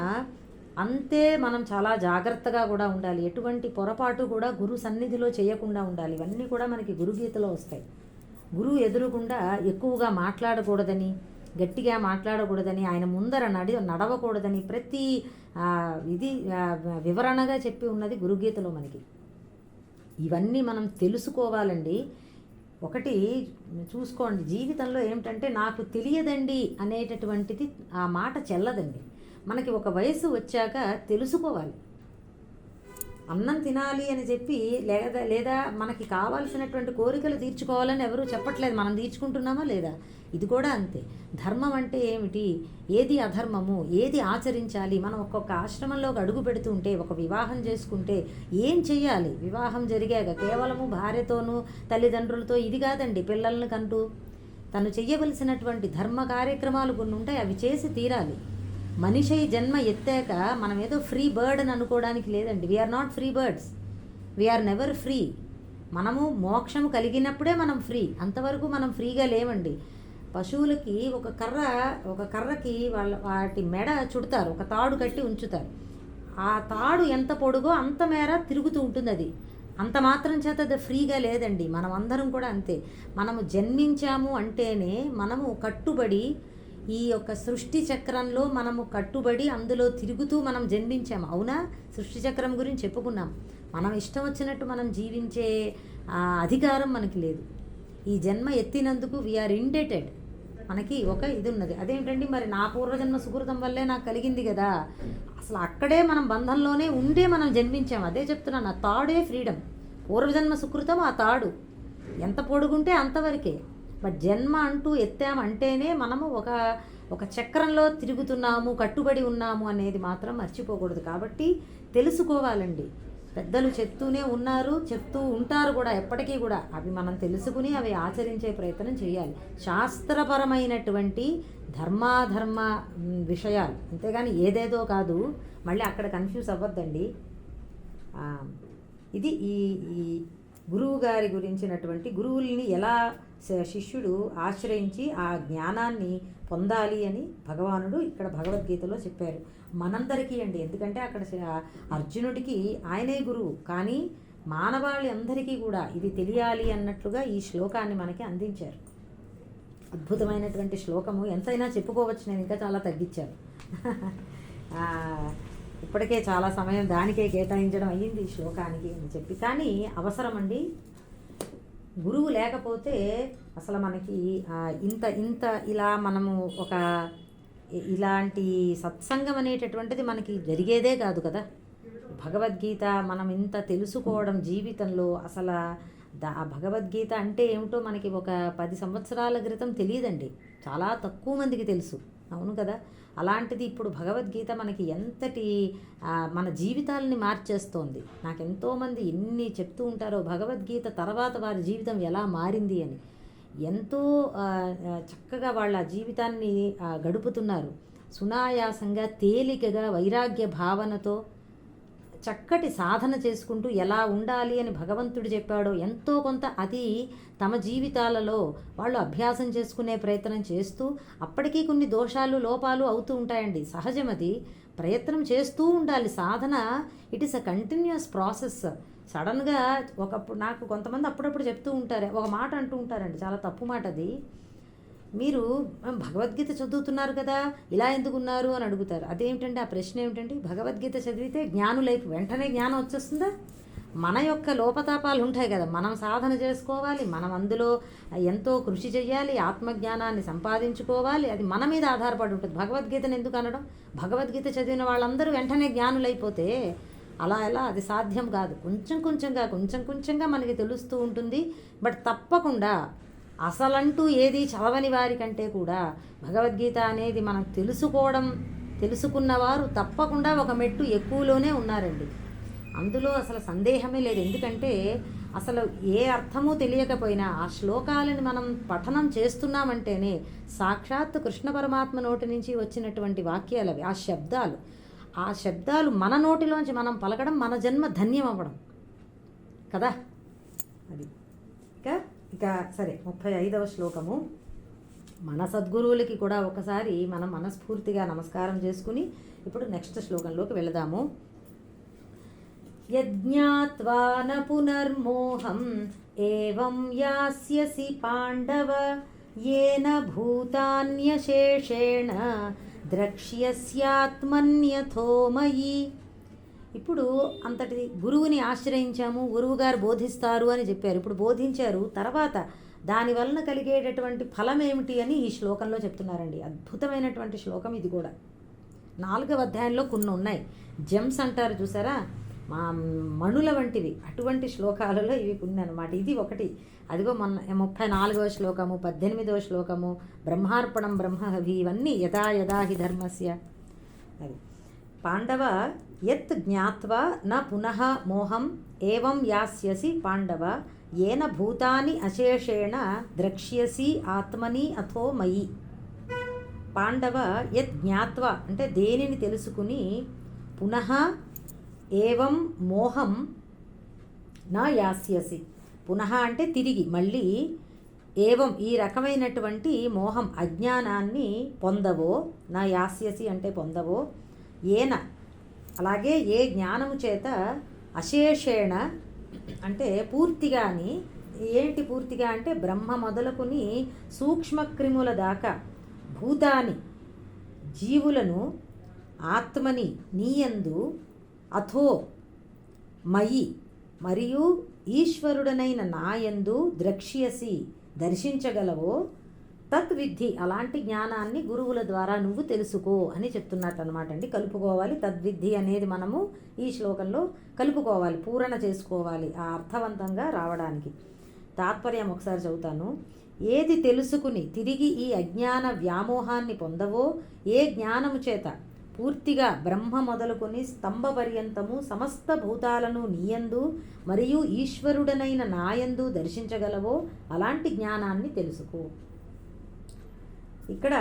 Speaker 1: అంతే మనం చాలా జాగ్రత్తగా కూడా ఉండాలి. ఎటువంటి పొరపాటు కూడా గురు సన్నిధిలో చేయకుండా ఉండాలి. ఇవన్నీ కూడా మనకి గురుగీతలో వస్తాయి. గురువు ఎదురుకుండా ఎక్కువగా మాట్లాడకూడదని, గట్టిగా మాట్లాడకూడదని, ఆయన ముందర నడవకూడదని ప్రతి ఇది వివరణగా చెప్పి ఉన్నది గురుగీతలో మనకి. ఇవన్నీ మనం తెలుసుకోవాలండి. ఒకటి చూసుకోండి, జీవితంలో ఏమిటంటే నాకు తెలియదండి అనేటటువంటిది ఆ మాట చెల్లదండి. మనకి ఒక వయసు వచ్చాక తెలుసుకోవాలి. అన్నం తినాలి అని చెప్పి లేదా మనకి కావాల్సినటువంటి కోరికలు తీర్చుకోవాలని ఎవరూ చెప్పట్లేదు, మనం తీర్చుకుంటున్నామా లేదా? ఇది కూడా అంతే. ధర్మం అంటే ఏమిటి, ఏది అధర్మము, ఏది ఆచరించాలి, మనం ఒక్కొక్క ఆశ్రమంలోకి అడుగు పెడుతుంటే, ఒక వివాహం చేసుకుంటే ఏం చెయ్యాలి, వివాహం జరిగాక కేవలము భార్యతోనూ తల్లిదండ్రులతో ఇది కాదండి, పిల్లల్ని కంటూ తను చెయ్యవలసినటువంటి ధర్మ కార్యక్రమాలు కొన్ని ఉంటాయి, అవి చేసి తీరాలి. మనిషి జన్మ ఎత్తాక మనం ఏదో ఫ్రీ బర్డ్ అని అనుకోవడానికి లేదండి. We are not free birds, we are never free. మనము మోక్షం కలిగినప్పుడే మనం ఫ్రీ, అంతవరకు మనం ఫ్రీగా లేవండి. పశువులకి ఒక కర్రకి వాటి మెడ చుడతారు, ఒక తాడు కట్టి ఉంచుతారు. ఆ తాడు ఎంత పొడుగో అంత మేర తిరుగుతూ ఉంటుంది. అది అంత మాత్రం చేత అది ఫ్రీగా లేదండి. మనం అందరం కూడా అంతే. మనము జన్మించాము అంటేనే మనము కట్టుబడి ఈ యొక్క సృష్టి చక్రంలో మనము కట్టుబడి అందులో తిరుగుతూ మనం జన్మించాము. అవునా? సృష్టి చక్రం గురించి చెప్పుకున్నాం. మనం ఇష్టం వచ్చినట్టు మనం జీవించే అధికారం మనకి లేదు. ఈ జన్మ ఎత్తినందుకు వీఆర్ ఇండెటెడ్. మనకి ఒక ఇది ఉన్నది. అదేంటండి, మరి నా పూర్వజన్మ సుకృతం వల్లే నాకు కలిగింది కదా. అసలు అక్కడే మనం బంధంలోనే ఉండే మనం జన్మించాము. అదే చెప్తున్నాను, ఆ తాడే ఫ్రీడమ్. పూర్వజన్మ సుకృతం ఆ తాడు ఎంత పొడుగుంటే అంతవరకే. బట్ జన్మ అంటూ ఎత్తామంటేనే మనము ఒక చక్రంలో తిరుగుతున్నాము, కట్టుబడి ఉన్నాము అనేది మాత్రం మర్చిపోకూడదు. కాబట్టి తెలుసుకోవాలండి. పెద్దలు చెప్తూనే ఉన్నారు, చెప్తూ ఉంటారు కూడా ఎప్పటికీ కూడా. అవి మనం తెలుసుకుని అవి ఆచరించే ప్రయత్నం చేయాలి. శాస్త్రపరమైనటువంటి ధర్మాధర్మ విషయాలు, అంతేగాని ఏదేదో కాదు. మళ్ళీ అక్కడ కన్ఫ్యూజ్ అవ్వద్దండి. ఇది ఈ గురువు గారి గురించినటువంటి, గురువుల్ని ఎలా శిష్యుడు ఆశ్రయించి ఆ జ్ఞానాన్ని పొందాలి అని భగవానుడు ఇక్కడ భగవద్గీతలో చెప్పారు. మనందరికీ అండి. ఎందుకంటే అక్కడ అర్జునుడికి ఆయనే గురువు, కానీ మానవాళి అందరికీ కూడా ఇది తెలియాలి అన్నట్లుగా ఈ శ్లోకాన్ని మనకి అందించారు. అద్భుతమైనటువంటి శ్లోకము. ఎంతైనా చెప్పుకోవచ్చు, నేను ఇంకా చాలా తగ్గించాను. ఇప్పటికే చాలా సమయం దానికే కేటాయించడం అయ్యింది ఈ శ్లోకానికి అని చెప్పి. కానీ అవసరం అండి. గురువు లేకపోతే అసలు మనకి ఇంత ఇంత ఇలా మనము ఒక ఇలాంటి సత్సంగం అనేటటువంటిది మనకి జరిగేదే కాదు కదా. భగవద్గీత మనం ఇంత తెలుసుకోవడం జీవితంలో అసలు ఆ భగవద్గీత అంటే ఏమిటో మనకి ఒక 10 సంవత్సరాల క్రితం తెలియదండి. చాలా తక్కువ మందికి తెలుసు. అవును కదా. అలాంటిది ఇప్పుడు భగవద్గీత మనకి ఎంతటి మన జీవితాలని మార్చేస్తోంది. నాకు ఎంతోమంది ఎన్ని చెప్తూ ఉంటారో భగవద్గీత తర్వాత వారి జీవితం ఎలా మారింది అని. ఎంతో చక్కగా వాళ్ళ జీవితాన్ని గడుపుతున్నారు. సునాయాసంగా తేలికగా వైరాగ్య భావనతో చక్కటి సాధన చేసుకుంటూ ఎలా ఉండాలి అని భగవంతుడు చెప్పాడో ఎంతో కొంత అది తమ జీవితాలలో వాళ్ళు అభ్యాసం చేసుకునే ప్రయత్నం చేస్తూ, అప్పటికీ కొన్ని దోషాలు లోపాలు అవుతూ ఉంటాయండి, సహజం. అది ప్రయత్నం చేస్తూ ఉండాలి. సాధన it is a continuous process. సడన్గా ఒకప్పుడు నాకు కొంతమంది అప్పుడప్పుడు చెప్తూ ఉంటారు, ఒక మాట అంటూ ఉంటారండి, చాలా తప్పు మాట అది. మీరు భగవద్గీత చదువుతున్నారు కదా, ఇలా ఎందుకున్నారు అని అడుగుతారు. అదేమిటంటే ఆ ప్రశ్న ఏమిటంటే, భగవద్గీత చదివితే జ్ఞానులైపు వెంటనే జ్ఞానం వచ్చేస్తుందా? మన యొక్క లోపతాపాలు ఉంటాయి కదా, మనం సాధన చేసుకోవాలి, మనం అందులో ఎంతో కృషి చేయాలి, ఆత్మజ్ఞానాన్ని సంపాదించుకోవాలి. అది మన మీద ఆధారపడి ఉంటుంది. భగవద్గీతను ఎందుకు అనడం? భగవద్గీత చదివిన వాళ్ళందరూ వెంటనే జ్ఞానులైపోతే అలా ఎలా? అది సాధ్యం కాదు. కొంచెం కొంచెంగా మనకి తెలుస్తూ ఉంటుంది. బట్ తప్పకుండా అసలంటూ ఏది చదవని వారికంటే కూడా భగవద్గీత అనేది మనం తెలుసుకున్నవారు తప్పకుండా ఒక మెట్టు ఎక్కువలోనే ఉన్నారండి. అందులో అసలు సందేహమే లేదు. ఎందుకంటే అసలు ఏ అర్థమూ తెలియకపోయినా ఆ శ్లోకాలను మనం పఠనం చేస్తున్నామంటేనే సాక్షాత్ కృష్ణ పరమాత్మ నోటి నుంచి వచ్చినటువంటి వాక్యాలు అవి. ఆ శబ్దాలు మన నోటిలోంచి మనం పలకడం, మన జన్మ ధన్యం అవ్వడం కదా. అది ఇక సరే, 35వ శ్లోకము. మన సద్గురువులకి కూడా ఒకసారి మనం మనస్ఫూర్తిగా నమస్కారం చేసుకుని ఇప్పుడు నెక్స్ట్ శ్లోకంలోకి వెళదాము. యజ్ఞాత్వా న పునర్మోహం ఏవం యాస్యసి పాండవ ఏన భూతాన్యశేషేణ ద్రక్ష్యస్యాత్మన్యథో మయి. ఇప్పుడు అంతటి గురువుని ఆశ్రయించాము, గురువుగారు బోధిస్తారు అని చెప్పారు. ఇప్పుడు బోధించారు, తర్వాత దానివలన కలిగేటటువంటి ఫలం ఏమిటి అని ఈ శ్లోకంలో చెప్తున్నారండి. అద్భుతమైనటువంటి శ్లోకం ఇది కూడా. 4వ అధ్యాయంలో కొన్ని ఉన్నాయి. జెమ్స్ అంటారు చూసారా, మా మణుల వంటివి. అటువంటి శ్లోకాలలో ఇవి కొన్ని అనమాట. ఇది ఒకటి. అదిగో మొన్న 34వ శ్లోకము, 18వ శ్లోకము, బ్రహ్మార్పణం బ్రహ్మహవి, ఇవన్నీ యదా యదా హి ధర్మస్య. అది పాండవ యత్ జ్ఞాత్వా న పునః మోహం ఏవం యాస్యసి పాండవ ఏన భూతాని అశేషేణ ద్రక్ష్యసి ఆత్మని అథో మయి. పాండవ యత్ జ్ఞాత్వా అంటే దేనిని తెలుసుకుని, పునః ఏవం మోహం నా యాస్యసి, పునః అంటే తిరిగి మళ్ళీ, ఏవం ఈ రకమైనటువంటి మోహం అజ్ఞానాన్ని పొందవో, నా యాస్యసి అంటే పొందవో, ఏన అలాగే ఏ జ్ఞానము చేత, అశేషేణ అంటే పూర్తిగాని. ఏంటి పూర్తిగా అంటే బ్రహ్మ మొదలుకుని సూక్ష్మక్రిముల దాకా, భూతాని జీవులను, ఆత్మని నీయందు, అథో మయి మరియు ఈశ్వరుడనైన నాయందు, ద్రక్ష్యసి దర్శించగలవో, తద్విద్ధి అలాంటి జ్ఞానాన్ని గురువుల ద్వారా నువ్వు తెలుసుకో అని చెప్తున్నట్టు అనమాట అండి. కలుపుకోవాలి. తద్విద్ధి అనేది మనము ఈ శ్లోకంలో కలుపుకోవాలి, పూరణ చేసుకోవాలి ఆ అర్థవంతంగా రావడానికి. తాత్పర్యం ఒకసారి చదువుతాను. ఏది తెలుసుకుని తిరిగి ఈ అజ్ఞాన వ్యామోహాన్ని పొందవో, ఏ జ్ఞానము చేత పూర్తిగా బ్రహ్మ మొదలుకొని స్తంభ పర్యంతము సమస్త భూతాలను నీయందు మరియు ఈశ్వరుడనైన నాయందు దర్శించగలవో అలాంటి జ్ఞానాన్ని తెలుసుకో. ఇక్కడ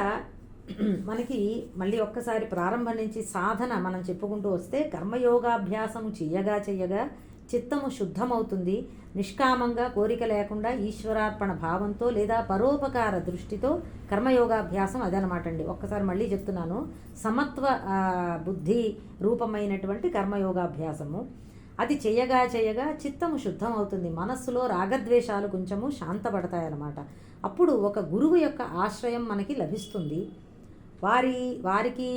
Speaker 1: మనకి మళ్ళీ ఒక్కసారి ప్రారంభం నుంచి సాధన మనం చెప్పుకుంటూ వస్తే, కర్మయోగాభ్యాసము చెయ్యగా చిత్తము శుద్ధమవుతుంది. నిష్కామంగా, కోరిక లేకుండా, ఈశ్వరార్పణ భావంతో లేదా పరోపకార దృష్టితో కర్మయోగాభ్యాసం అదనమాట అండి. ఒక్కసారి మళ్ళీ చెప్తున్నాను. సమత్వ బుద్ధి రూపమైనటువంటి కర్మయోగాభ్యాసము. అది చేయగా చిత్తము శుద్ధమవుతుంది. మనస్సులో రాగద్వేషాలు కొంచెము శాంతపడతాయన్నమాట. అప్పుడు ఒక గురువు యొక్క ఆశ్రయం మనకి లభిస్తుంది. వారికి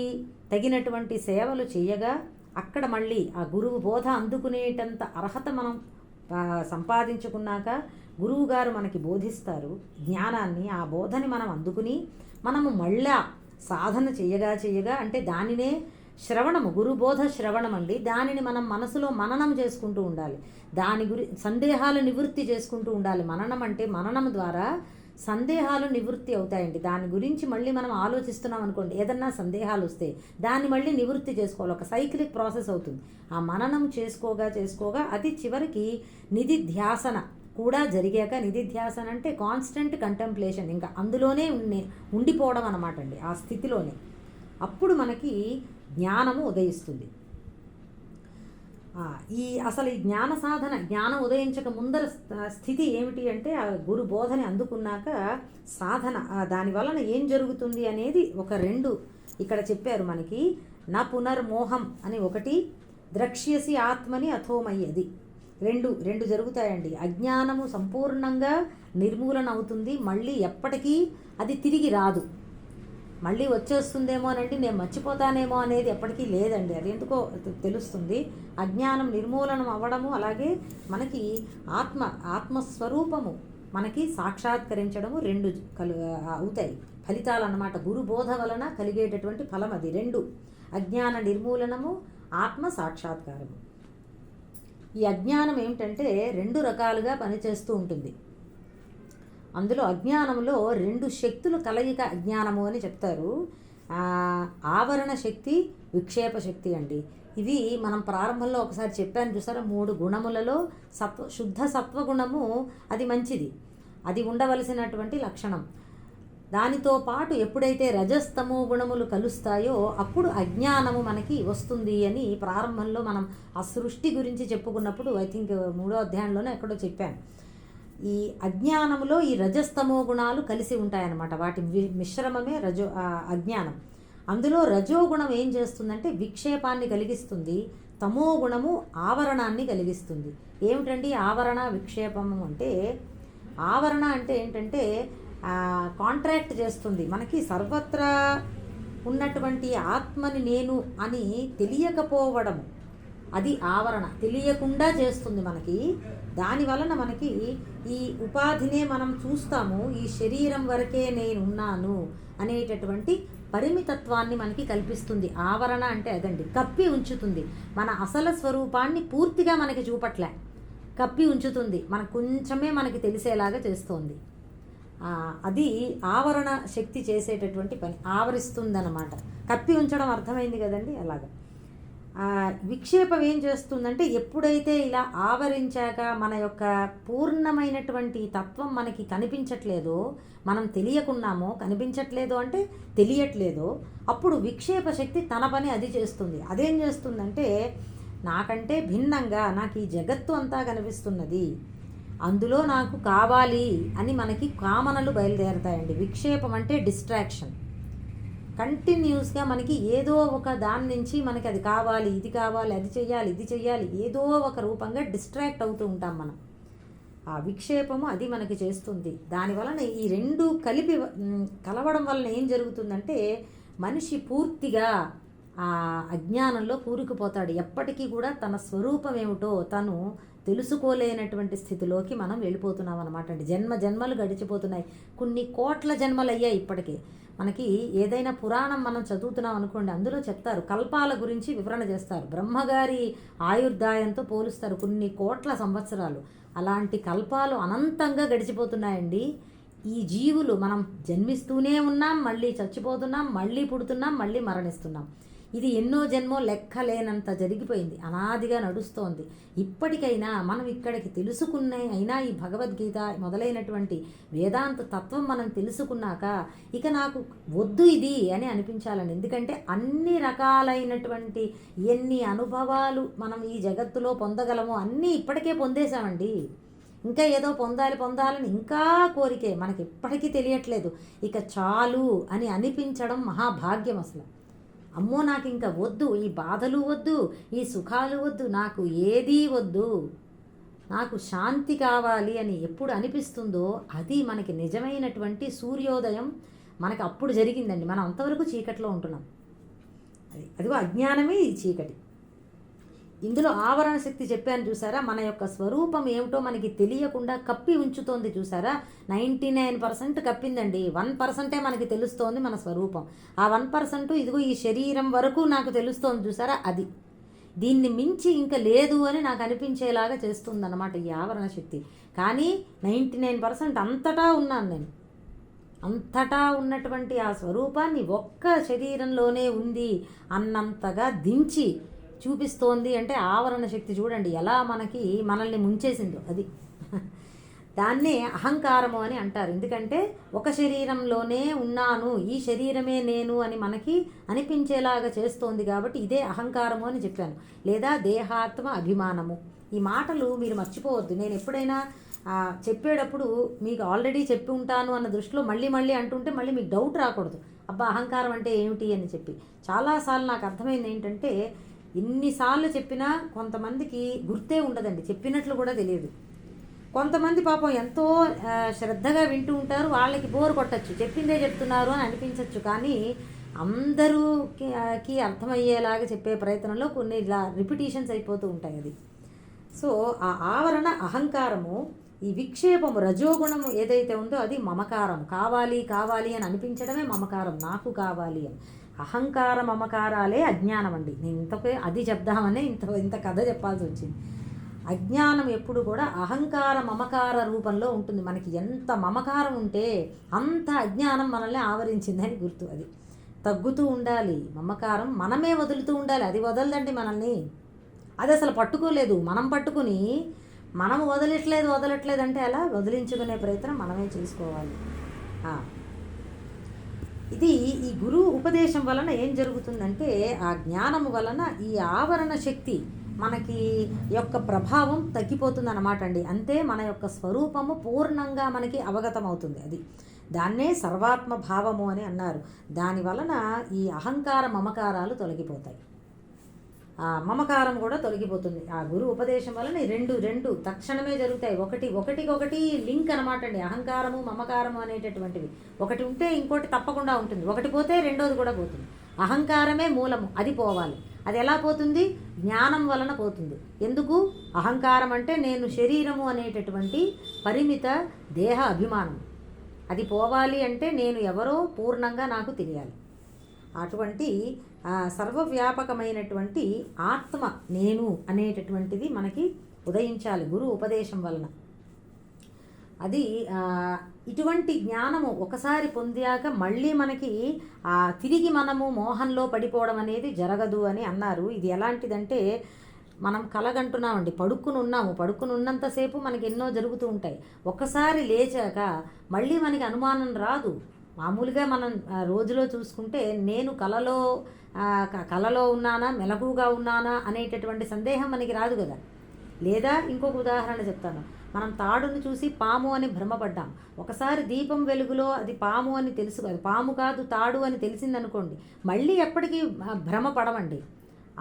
Speaker 1: తగినటువంటి సేవలు చేయగా అక్కడ మళ్ళీ ఆ గురువు బోధ అందుకునేటంత అర్హత మనం సంపాదించుకున్నాక గురువు గారు మనకి బోధిస్తారు జ్ఞానాన్ని. ఆ బోధని మనం అందుకుని మనము మళ్ళా సాధన చేయగా అంటే దానినే శ్రవణము, గురుబోధ శ్రవణం అండి. దానిని మనం మనసులో మననం చేసుకుంటూ ఉండాలి. దాని సందేహాలు నివృత్తి చేసుకుంటూ ఉండాలి. మననం అంటే మననం ద్వారా సందేహాలు నివృత్తి అవుతాయండి. దాని గురించి మళ్ళీ మనం ఆలోచిస్తున్నాం అనుకోండి, ఏదన్నా సందేహాలు వస్తే దాన్ని మళ్ళీ నివృత్తి చేసుకోవాలి. ఒక సైక్లిక్ ప్రాసెస్ అవుతుంది. ఆ మననం చేసుకోగా అది చివరికి నిధిధ్యాసన కూడా జరిగాక, నిధిధ్యాసన అంటే కాన్స్టెంట్ కంటెంప్లేషన్, ఇంకా అందులోనే ఉండిపోవడం అన్నమాట అండి. ఆ స్థితిలోనే అప్పుడు మనకి జ్ఞానము ఉదయిస్తుంది. అసలు ఈ జ్ఞాన సాధన, జ్ఞానం ఉదయించక ముందర స్థితి ఏమిటి అంటే ఆ గురు బోధని అందుకున్నాక సాధన, దాని వలన ఏం జరుగుతుంది అనేది ఒక 2 ఇక్కడ చెప్పారు మనకి. నా పునర్మోహం అని ఒకటి, ద్రక్ష్యసి ఆత్మని అథోమయ్యది, రెండు జరుగుతాయండి. అజ్ఞానము సంపూర్ణంగా నిర్మూలన అవుతుంది. మళ్ళీ ఎప్పటికీ అది తిరిగి రాదు. మళ్ళీ వచ్చేస్తుందేమో అనండి, నేను మర్చిపోతానేమో అనేది ఎప్పటికీ లేదండి. అది ఎందుకో తెలుస్తుంది. అజ్ఞానం నిర్మూలనం అవ్వడము, అలాగే మనకి ఆత్మస్వరూపము మనకి సాక్షాత్కరించడము 2 అవుతాయి ఫలితాలు అన్నమాట. గురుబోధ వలన కలిగేటటువంటి ఫలం అది 2. అజ్ఞాన నిర్మూలనము, ఆత్మ సాక్షాత్కారము. ఈ అజ్ఞానం ఏమిటంటే 2 రకాలుగా పనిచేస్తూ ఉంటుంది. అందులో అజ్ఞానంలో 2 శక్తులు కలయిక అజ్ఞానము అని చెప్తారు. ఆవరణ శక్తి, విక్షేప శక్తి అండి. ఇవి మనం ప్రారంభంలో ఒకసారి చెప్పాను చూసారా, 3 గుణములలో శుద్ధ సత్వగుణము అది మంచిది, అది ఉండవలసినటువంటి లక్షణం. దానితో పాటు ఎప్పుడైతే రజస్తమో గుణములు కలుస్తాయో అప్పుడు అజ్ఞానము మనకి వస్తుంది అని ప్రారంభంలో మనం ఆ సృష్టి గురించి చెప్పుకున్నప్పుడు ఐ థింక్ 3వ అధ్యాయంలోనే ఎక్కడో చెప్పాను. ఈ అజ్ఞానంలో ఈ రజస్తమో గుణాలు కలిసి ఉంటాయన్నమాట. వాటి మిశ్రమమే అజ్ఞానం. అందులో రజోగుణం ఏం చేస్తుందంటే విక్షేపాన్ని కలిగిస్తుంది, తమో గుణము ఆవరణాన్ని కలిగిస్తుంది. ఏమిటండి ఆవరణ విక్షేపము అంటే? ఆవరణ అంటే ఏంటంటే కాంట్రాక్ట్ చేస్తుంది. మనకి సర్వత్రా ఉన్నటువంటి ఆత్మని నేను అని తెలియకపోవడము, అది ఆవరణ. తెలియకుండా చేస్తుంది మనకి. దాని వలన మనకి ఈ ఉపాధినే మనం చూస్తాము. ఈ శరీరం వరకే నేనున్నాను అనేటటువంటి పరిమితత్వాన్ని మనకి కల్పిస్తుంది. ఆవరణ అంటే అదండి, కప్పి ఉంచుతుంది. మన అసలు స్వరూపాన్ని పూర్తిగా మనకి చూపట్లే, కప్పి ఉంచుతుంది. మనకు కొంచెమే మనకి తెలిసేలాగా చేస్తోంది. అది ఆవరణ శక్తి చేసేటటువంటి పని, ఆవరిస్తుందన్నమాట. కప్పి ఉంచడం అర్థమైంది కదండి. అలాగా విక్షేపం ఏం చేస్తుందంటే ఎప్పుడైతే ఇలా ఆవరించాక మన యొక్క పూర్ణమైనటువంటి తత్వం మనకి కనిపించట్లేదో, మనం తెలియకున్నామో, కనిపించట్లేదు అంటే తెలియట్లేదో, అప్పుడు విక్షేప శక్తి తన పని అది చేస్తుంది. అదేం చేస్తుందంటే నాకంటే భిన్నంగా నాకు ఈ జగత్తు అంతా కనిపిస్తున్నది, అందులో నాకు కావాలి అని మనకి కామనలు బయలుదేరుతాయండి. విక్షేపం అంటే డిస్ట్రాక్షన్. కంటిన్యూస్గా మనకి ఏదో ఒక దాని నుంచి మనకి అది కావాలి, ఇది కావాలి, అది చెయ్యాలి, ఇది చెయ్యాలి, ఏదో ఒక రూపంగా డిస్ట్రాక్ట్ అవుతూ ఉంటాం మనం. ఆ విక్షేపము అది మనకి చేస్తుంది. దానివలన ఈ 2 కలిపి కలవడం వలన ఏం జరుగుతుందంటే మనిషి పూర్తిగా ఆ అజ్ఞానంలో కూరుకుపోతాడు. ఎప్పటికీ కూడా తన స్వరూపం ఏమిటో తను తెలుసుకోలేనటువంటి స్థితిలోకి మనం వెళ్ళిపోతున్నాం అన్నమాట అండి. జన్మలు గడిచిపోతున్నాయి. కొన్ని కోట్ల జన్మలు అయ్యాయి ఇప్పటికే. మనకి ఏదైనా పురాణం మనం చదువుతున్నాం అనుకోండి, అందులో చెప్తారు, కల్పాల గురించి వివరణ చేస్తారు. బ్రహ్మగారి ఆయుర్దాయంతో పోలుస్తారు కొన్ని కోట్ల సంవత్సరాలు. అలాంటి కల్పాలు అనంతంగా గడిచిపోతున్నాయండి. ఈ జీవులు మనం జన్మిస్తూనే ఉన్నాం, మళ్ళీ చచ్చిపోతున్నాం, మళ్ళీ పుడుతున్నాం, మళ్ళీ మరణిస్తున్నాం. ఇది ఎన్నో జన్మో లెక్కలేనంత జరిగిపోయింది, అనాదిగా నడుస్తోంది. ఇప్పటికైనా మనం ఇక్కడికి అయినా ఈ భగవద్గీత మొదలైనటువంటి వేదాంత తత్వం మనం తెలుసుకున్నాక ఇక నాకు వద్దు ఇది అని అనిపించాలని. ఎందుకంటే అన్ని రకాలైనటువంటి ఎన్ని అనుభవాలు మనం ఈ జగత్తులో పొందగలమో అన్నీ ఇప్పటికే పొందేశామండి. ఇంకా ఏదో పొందాలని ఇంకా కోరికే, మనకి ఇప్పటికీ తెలియట్లేదు. ఇక చాలు అని అనిపించడం మహాభాగ్యం. అసలు అమ్మో నాకు ఇంకా వద్దు, ఈ బాధలు వద్దు, ఈ సుఖాలు వద్దు, నాకు ఏదీ వద్దు, నాకు శాంతి కావాలి అని ఎప్పుడు అనిపిస్తుందో అది మనకి నిజమైనటువంటి సూర్యోదయం మనకి అప్పుడు జరిగిందండి. మనం అంతవరకు చీకట్లో ఉంటున్నాం. అదిగో అజ్ఞానమే ఈ చీకటి. ఇందులో ఆవరణ శక్తి చెప్పాను చూసారా, మన యొక్క స్వరూపం ఏమిటో మనకి తెలియకుండా కప్పి ఉంచుతోంది చూసారా. 99% కప్పిందండి, 1%ఏ మనకి తెలుస్తోంది మన స్వరూపం. ఆ 1% ఇదిగో ఈ శరీరం వరకు నాకు తెలుస్తోంది చూసారా, అది దీన్ని మించి ఇంకా లేదు అని నాకు అనిపించేలాగా చేస్తుందన్నమాట ఈ ఆవరణ శక్తి. కానీ 99% అంతటా ఉన్నాను నేను. అంతటా ఉన్నటువంటి ఆ స్వరూపాన్ని ఒక్క శరీరంలోనే ఉంది అన్నంతగా దించి చూపిస్తోంది. అంటే ఆవరణ శక్తి చూడండి ఎలా మనల్ని ముంచేసిందో అది. దాన్నే అహంకారము అని అంటారు. ఎందుకంటే ఒక శరీరంలోనే ఉన్నాను, ఈ శరీరమే నేను అని మనకి అనిపించేలాగా చేస్తోంది కాబట్టి ఇదే అహంకారము అని చెప్పాను. లేదా దేహాత్మ అభిమానము. ఈ మాటలు మీరు మర్చిపోవద్దు. నేను ఎప్పుడైనా చెప్పేటప్పుడు మీకు ఆల్రెడీ చెప్పి ఉంటాను అన్న దృష్టిలో మళ్ళీ అంటుంటే మళ్ళీ మీకు డౌట్ రాకూడదు, అబ్బా అహంకారం అంటే ఏమిటి అని చెప్పి. చాలాసార్లు నాకు అర్థమైంది ఏంటంటే, ఎన్నిసార్లు చెప్పినా కొంతమందికి గుర్తే ఉండదండి, చెప్పినట్లు కూడా తెలియదు. కొంతమంది పాపం ఎంతో శ్రద్ధగా వింటూ ఉంటారు, వాళ్ళకి బోర్ కొట్టచ్చు, చెప్పిందే చెప్తున్నారు అని అనిపించవచ్చు. కానీ అందరూకి అర్థమయ్యేలాగా చెప్పే ప్రయత్నంలో కొన్ని ఇలా రిపిటీషన్స్ అయిపోతూ ఉంటాయి అది. సో ఆ ఆవరణ అహంకారము, ఈ విక్షేపము రజోగుణము ఏదైతే ఉందో అది మమకారం. కావాలి అని అనిపించడమే మమకారం, నాకు కావాలి అని. అహంకార మమకారాలే అజ్ఞానం అండి. నేను ఇంతకే అది చెప్దామనే ఇంత కథ చెప్పాల్సి వచ్చింది. అజ్ఞానం ఎప్పుడు కూడా అహంకార మమకార రూపంలో ఉంటుంది. మనకి ఎంత మమకారం ఉంటే అంత అజ్ఞానం మనల్ని ఆవరించిందని గుర్తు. అది తగ్గుతూ ఉండాలి. మమకారం మనమే వదులుతూ ఉండాలి, అది వదలదండి మనల్ని. అది అసలు పట్టుకోలేదు, మనం పట్టుకుని మనం వదలట్లేదు అంటే అలా వదిలించుకునే ప్రయత్నం మనమే చేసుకోవాలి. ఇది ఈ గురువు ఉపదేశం వలన ఏం జరుగుతుందంటే, ఆ జ్ఞానము వలన ఈ ఆవరణ శక్తి మనకి యొక్క ప్రభావం తగ్గిపోతుంది అన్నమాట అండి. అంతే, మన యొక్క స్వరూపము పూర్ణంగా మనకి అవగతం అవుతుంది. అది దాన్నే సర్వాత్మ భావము అని అన్నారు. దాని వలన ఈ అహంకార మమకారాలు తొలగిపోతాయి, ఆ మమకారం కూడా తొలగిపోతుంది. ఆ గురు ఉపదేశం వలన రెండు తక్షణమే జరుగుతాయి. ఒకటికొకటి లింక్ అనమాట అండి. అహంకారము మమకారము అనేటటువంటివి ఒకటి ఉంటే ఇంకోటి తప్పకుండా ఉంటుంది, ఒకటి పోతే రెండోది కూడా పోతుంది. అహంకారమే మూలము, అది పోవాలి. అది ఎలా పోతుంది? జ్ఞానం వలన పోతుంది. ఎందుకు? అహంకారం అంటే నేను శరీరము అనేటటువంటి పరిమిత దేహ అభిమానం. అది పోవాలి అంటే నేను ఎవరో పూర్ణంగా నాకు తెలియాలి. అటువంటి సర్వవ్యాపకమైనటువంటి ఆత్మ నేను అనేటటువంటిది మనకి ఉదయించాలి గురు ఉపదేశం వలన. అది ఇటువంటి జ్ఞానము ఒకసారి పొందాక మళ్ళీ మనకి తిరిగి మనము మోహంలో పడిపోవడం అనేది జరగదు అని అన్నారు. ఇది ఎలాంటిదంటే, మనం కలగంటున్నామండి, పడుకుని ఉన్నంతసేపు మనకి ఎన్నో జరుగుతూ ఉంటాయి. ఒక్కసారి లేచాక మళ్ళీ మనకి అనుమానం రాదు. మామూలుగా మనం రోజులో చూసుకుంటే నేను కలలో ఉన్నానా మెలకుగా ఉన్నానా అనేటటువంటి సందేహం మనకి రాదు కదా. లేదా ఇంకొక ఉదాహరణ చెప్తాను. మనం తాడును చూసి పాము అని భ్రమపడ్డాం. ఒకసారి దీపం వెలుగులో అది పాము అని తెలుసు, అది పాము కాదు తాడు అని తెలిసిందనుకోండి, మళ్ళీ ఎప్పటికీ భ్రమపడమండి.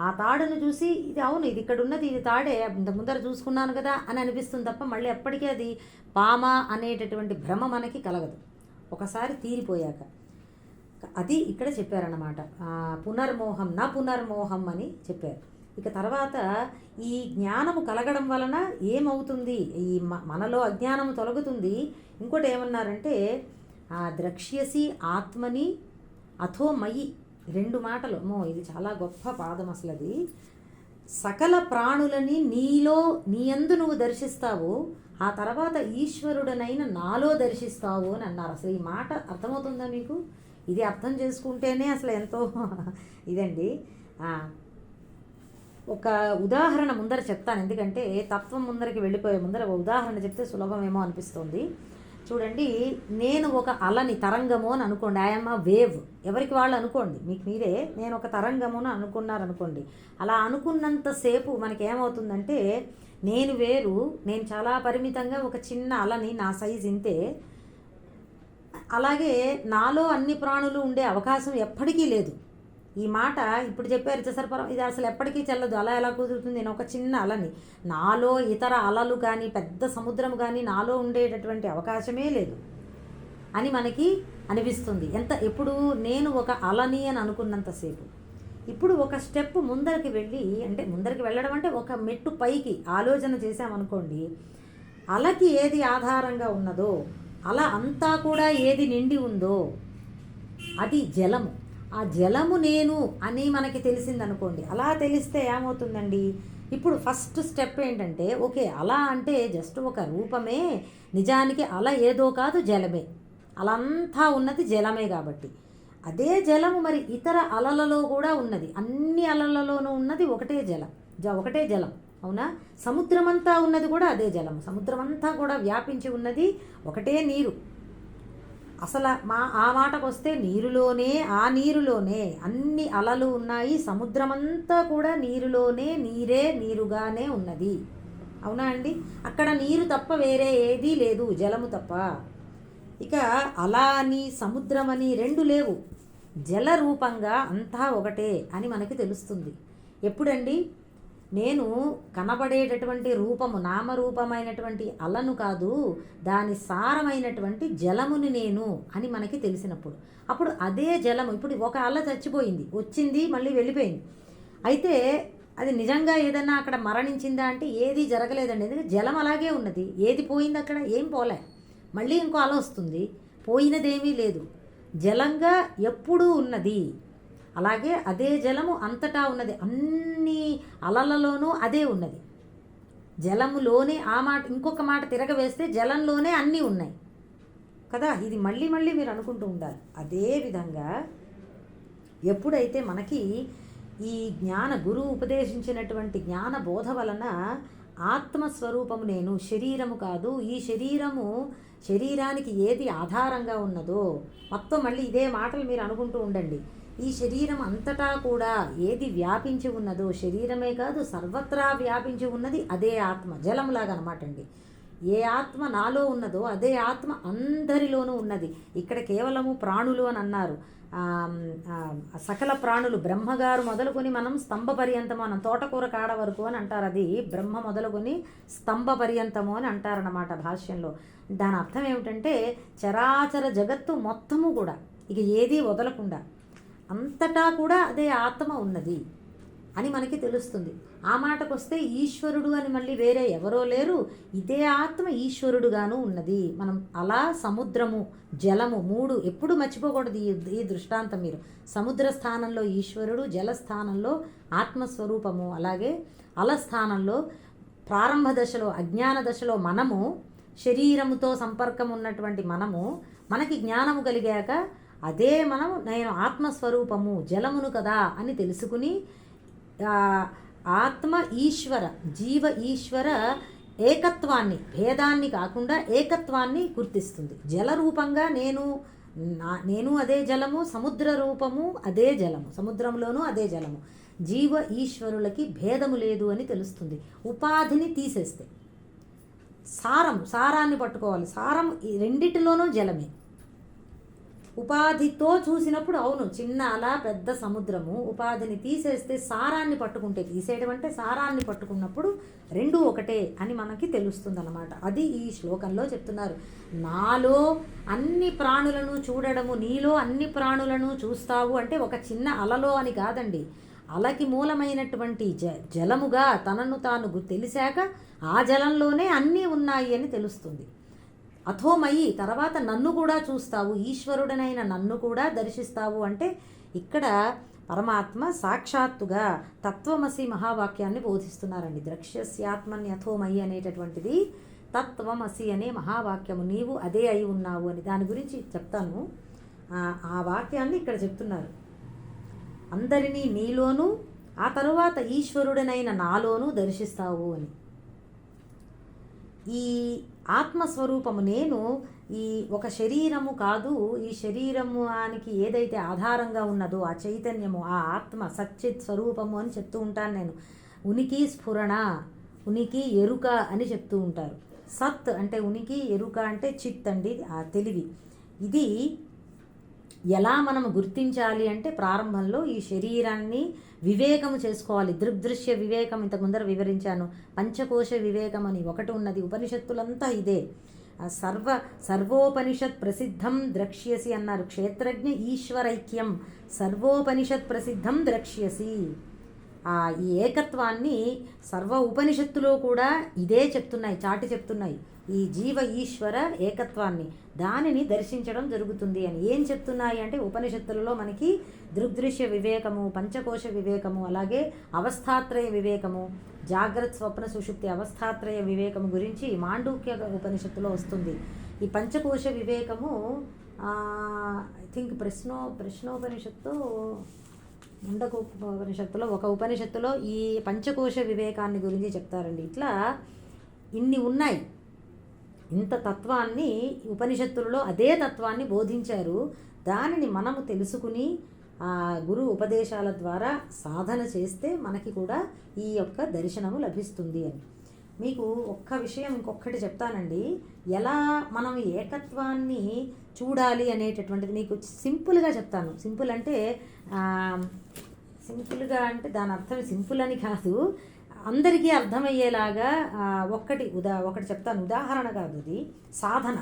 Speaker 1: ఆ తాడును చూసి ఇది అవును, ఇది ఇక్కడ ఉన్నది, ఇది తాడే, ఇంత ముందర చూసుకున్నాను కదా అని అనిపిస్తుంది తప్ప మళ్ళీ ఎప్పటికీ అది పామా అనేటటువంటి భ్రమ మనకి కలగదు ఒకసారి తీరిపోయాక. అది ఇక్కడ చెప్పారన్నమాట. పునర్మోహం అని చెప్పారు. ఇక తర్వాత ఈ జ్ఞానము కలగడం వలన ఏమవుతుంది? ఈ మనలో అజ్ఞానము తొలగుతుంది. ఇంకోటి ఏమన్నారంటే, ద్రక్ష్యసి ఆత్మని అథో మయి, 2 మాటలు. ఇది చాలా గొప్ప పాదం అసలు. అది సకల ప్రాణులని నీయందు నువ్వు దర్శిస్తావు, ఆ తర్వాత ఈశ్వరుడనైన నాలో దర్శిస్తావు అని అన్నారు. అసలు ఈ మాట అర్థమవుతుందా మీకు? ఇది అర్థం చేసుకుంటేనే అసలు ఎంతో ఇదండి. ఒక ఉదాహరణ ముందర చెప్తాను, ఎందుకంటే తత్వం ముందరకి వెళ్ళిపోయే ముందర ఒక ఉదాహరణ చెప్తే సులభమేమో అనిపిస్తుంది. చూడండి, నేను ఒక అలని, తరంగము అని అనుకోండి. ఐఎమ్ అ వేవ్, ఎవరికి వాళ్ళు అనుకోండి, మీకు మీరే నేను ఒక తరంగమును అనుకున్నారనుకోండి. అలా అనుకున్నంతసేపు మనకి ఏమవుతుందంటే, నేను వేరు, నేను చాలా పరిమితంగా ఒక చిన్న అలని, నా సైజు ఇంతే. అలాగే నాలో అన్ని ప్రాణులు ఉండే అవకాశం ఎప్పటికీ లేదు. ఈ మాట ఇప్పుడు చెప్పారు చేసరిపరం, ఇది అసలు ఎప్పటికీ చెల్లదు. అలా ఎలా కుదురుతుంది? నేను ఒక చిన్న అలని, నాలో ఇతర అలలు కానీ పెద్ద సముద్రం కానీ నాలో ఉండేటటువంటి అవకాశమే లేదు అని మనకి అనిపిస్తుంది. ఎప్పుడు నేను ఒక అలని అని అనుకున్నంతసేపు. ఇప్పుడు ఒక స్టెప్ ముందరికి వెళ్ళి, అంటే ముందరికి వెళ్ళడం అంటే ఒక మెట్టు పైకి ఆలోచన చేసామనుకోండి, అలకి ఏది ఆధారంగా ఉన్నదో, అల అంతా కూడా ఏది నిండి ఉందో అది జలము. ఆ జలము నేను అని మనకి తెలిసిందనుకోండి, అలా తెలిస్తే ఏమవుతుందండి, ఇప్పుడు ఫస్ట్ స్టెప్ ఏంటంటే, ఓకే అల అంటే జస్ట్ ఒక రూపమే, నిజానికి అల ఏదో కాదు జలమే, అలంతా ఉన్నది జలమే. కాబట్టి అదే జలము మరి ఇతర అలలలో కూడా ఉన్నది, అన్ని అలలలోనూ ఉన్నది ఒకటే ఒకటే జలం, అవునా? సముద్రమంతా ఉన్నది కూడా అదే జలం, సముద్రమంతా కూడా వ్యాపించి ఉన్నది ఒకటే నీరు. అసలు ఆ మాటకు వస్తే ఆ నీరులోనే అన్ని అలలు ఉన్నాయి, సముద్రమంతా కూడా నీరులోనే, నీరుగానే ఉన్నది, అవునా అండి? అక్కడ నీరు తప్ప వేరే ఏదీ లేదు, జలము తప్ప. ఇక అలా అని సముద్రం అని రెండు లేవు, జల రూపంగా అంతా ఒకటే అని మనకి తెలుస్తుంది. ఎప్పుడండి? నేను కనబడేటటువంటి రూపము నామరూపమైనటువంటి అలను కాదు, దాని సారమైనటువంటి జలముని నేను అని మనకి తెలిసినప్పుడు, అప్పుడు అదే జలము. ఇప్పుడు ఒక అల చచ్చిపోయింది, వచ్చింది మళ్ళీ వెళ్ళిపోయింది, అయితే అది నిజంగా ఏదన్నా అక్కడ మరణించిందా అంటే ఏది జరగలేదండి, ఎందుకంటే జలం అలాగే ఉన్నది. ఏది పోయింది అక్కడ? ఏం పోలే, మళ్ళీ ఇంకో అల వస్తుంది, పోయినదేమీ లేదు, జలంగా ఎప్పుడూ ఉన్నది. అలాగే అదే జలము అంతటా ఉన్నది, అన్ని అలలలోనూ అదే ఉన్నది. జలములోనే ఆ మాట, ఇంకొక మాట తిరగవేస్తే జలంలోనే అన్నీ ఉన్నాయి కదా. ఇది మళ్ళీ మళ్ళీ మీరు అనుకుంటూ ఉండాలి. అదేవిధంగా ఎప్పుడైతే మనకి ఈ గురువు ఉపదేశించినటువంటి జ్ఞాన బోధ వలన ఆత్మస్వరూపము నేను, శరీరము కాదు, ఈ శరీరానికి ఏది ఆధారంగా ఉన్నదో, మొత్తం మళ్ళీ ఇదే మాటలు మీరు అనుకుంటూ ఉండండి. ఈ శరీరం అంతటా కూడా ఏది వ్యాపించి ఉన్నదో, శరీరమే కాదు సర్వత్రా వ్యాపించి ఉన్నది అదే ఆత్మ, జలంలాగా అనమాట అండి. ఏ ఆత్మ నాలో ఉన్నదో అదే ఆత్మ అందరిలోనూ ఉన్నది. ఇక్కడ కేవలము ప్రాణులు అని అన్నారు, సకల ప్రాణులు, బ్రహ్మగారు మొదలుకొని మనం స్తంభ పర్యంతము అని, తోటకూర కాడ వరకు అని అంటారు, అది బ్రహ్మ మొదలుకొని స్తంభ పర్యంతము అని అంటారన్నమాట భాష్యంలో. దాని అర్థం ఏమిటంటే చరాచర జగత్తు మొత్తము కూడా ఇక ఏదీ వదలకుండా అంతటా కూడా అదే ఆత్మ ఉన్నది అని మనకి తెలుస్తుంది. ఆ మాటకు వస్తే ఈశ్వరుడు అని మళ్ళీ వేరే ఎవరో లేరు, ఇదే ఆత్మ ఈశ్వరుడుగాను ఉన్నది. మనం అలా సముద్రము, జలము మూడు ఎప్పుడు మర్చిపోకూడదు ఈ దృష్టాంతం. మీరు సముద్ర స్థానంలో ఈశ్వరుడు, జలస్థానంలో ఆత్మస్వరూపము, అలాగే అల స్థానంలో ప్రారంభ దశలో అజ్ఞాన దశలో మనము, శరీరముతో సంపర్కం ఉన్నటువంటి మనకి జ్ఞానము కలిగాక అదే నేను ఆత్మస్వరూపము జలమును కదా అని తెలుసుకుని ఆత్మ ఈశ్వర, జీవ ఈశ్వర ఏకత్వాన్ని, భేదాన్ని కాకుండా ఏకత్వాన్ని గుర్తిస్తుంది. జల రూపంగా నేను అదే జలము, సముద్ర రూపము అదే జలము, సముద్రంలోనూ అదే జలము, జీవ ఈశ్వరులకి భేదము లేదు అని తెలుస్తుంది. ఉపాధిని తీసేస్తే సారాన్ని పట్టుకోవాలి. సారం ఈ రెండిటిలోనూ జలమే. ఉపాధితో చూసినప్పుడు అవును చిన్న అలా పెద్ద సముద్రము, ఉపాధిని తీసేస్తే సారాన్ని పట్టుకుంటే, తీసేయడం అంటే సారాన్ని పట్టుకున్నప్పుడు రెండు ఒకటే అని మనకి తెలుస్తుంది అన్నమాట. అది ఈ శ్లోకంలో చెప్తున్నారు. నాలో అన్ని ప్రాణులను చూడడము, నీలో అన్ని ప్రాణులను చూస్తావు అంటే ఒక చిన్న అలలో అని కాదండి, అలకి మూలమైనటువంటి జలముగా తనను తాను తెలిసాక ఆ జలంలోనే అన్నీ ఉన్నాయి అని తెలుస్తుంది. అథోమయి, తర్వాత నన్ను కూడా చూస్తావు, ఈశ్వరుడనైన నన్ను కూడా దర్శిస్తావు అంటే ఇక్కడ పరమాత్మ సాక్షాత్తుగా తత్వమసి మహావాక్యాన్ని బోధిస్తున్నారండి. ద్రక్ష్యస్యాత్మని అథోమయి అనేటటువంటిది తత్వమసి అనే మహావాక్యము, నీవు అదే అయి ఉన్నావు అని. దాని గురించి చెప్తాను. ఆ వాక్యాన్ని ఇక్కడ చెప్తున్నారు. అందరినీ నీలోనూ, ఆ తరువాత ఈశ్వరుడనైన నాలోనూ దర్శిస్తావు అని. ఈ ఆత్మస్వరూపము నేను ఈ ఒక శరీరము కాదు, ఈ శరీరమునికి ఏదైతే ఆధారంగా ఉన్నదో ఆ చైతన్యము, ఆ ఆత్మ సచ్చిత్ స్వరూపము అని చెప్తూ ఉంటాను నేను. ఉనికి స్ఫురణ, ఉనికి ఎరుక అని చెప్తూ ఉంటారు. సత్ అంటే ఉనికి, ఎరుక అంటే చిత్ అండి, ఆ తెలివి. ఇది ఎలా మనం గుర్తించాలి అంటే ప్రారంభంలో ఈ శరీరాన్ని వివేకము చేసుకోవాలి. దృగ్దృశ్య వివేకం ఇంతకు ముందర వివరించాను. పంచకోశ వివేకం అని ఒకటి ఉన్నది, ఉపనిషత్తులంతా ఇదే. సర్వోపనిషత్ ప్రసిద్ధం ద్రక్ష్యసి అన్నారు. క్షేత్రజ్ఞ ఈశ్వరైక్యం సర్వోపనిషత్ ప్రసిద్ధం ద్రక్ష్యసి. ఈ ఏకత్వాన్ని సర్వ ఉపనిషత్తులో కూడా ఇదే చెప్తున్నాయి, చాటి చెప్తున్నాయి. ఈ జీవ ఈశ్వర ఏకత్వాన్ని దానిని దర్శించడం జరుగుతుంది అని ఏం చెప్తున్నాయి అంటే, ఉపనిషత్తులలో మనకి దృగ్దృశ్య వివేకము, పంచకోశ వివేకము, అలాగే అవస్థాత్రయ వివేకము, జాగ్రత్త స్వప్న సుషుప్తి అవస్థాత్రయ వివేకము గురించి మాండూక్య ఉపనిషత్తులో వస్తుంది. ఈ పంచకోశ వివేకము ఐ థింక్ ప్రశ్నోపనిషత్తు ముండక ఉపనిషత్తులో ఒక ఉపనిషత్తులో ఈ పంచకోశ వివేకాన్ని గురించి చెప్తారండి. ఇట్లా ఇన్ని ఉన్నాయి. ఇంత తత్వాన్ని ఉపనిషత్తులలో అదే తత్వాన్ని బోధించారు. దానిని మనము తెలుసుకుని గురు ఉపదేశాల ద్వారా సాధన చేస్తే మనకి కూడా ఈ యొక్క దర్శనము లభిస్తుంది అని. మీకు ఒక్క విషయం ఇంకొకటి చెప్తానండి. ఎలా మనం ఏకత్వాన్ని చూడాలి అనేటటువంటిది మీకు సింపుల్గా చెప్తాను. సింపుల్గా అంటే దాని అర్థం సింపుల్ అని కాదు, అందరికీ అర్థమయ్యేలాగా ఒకటి చెప్తాను. ఉదాహరణ కాదు, ఇది సాధన.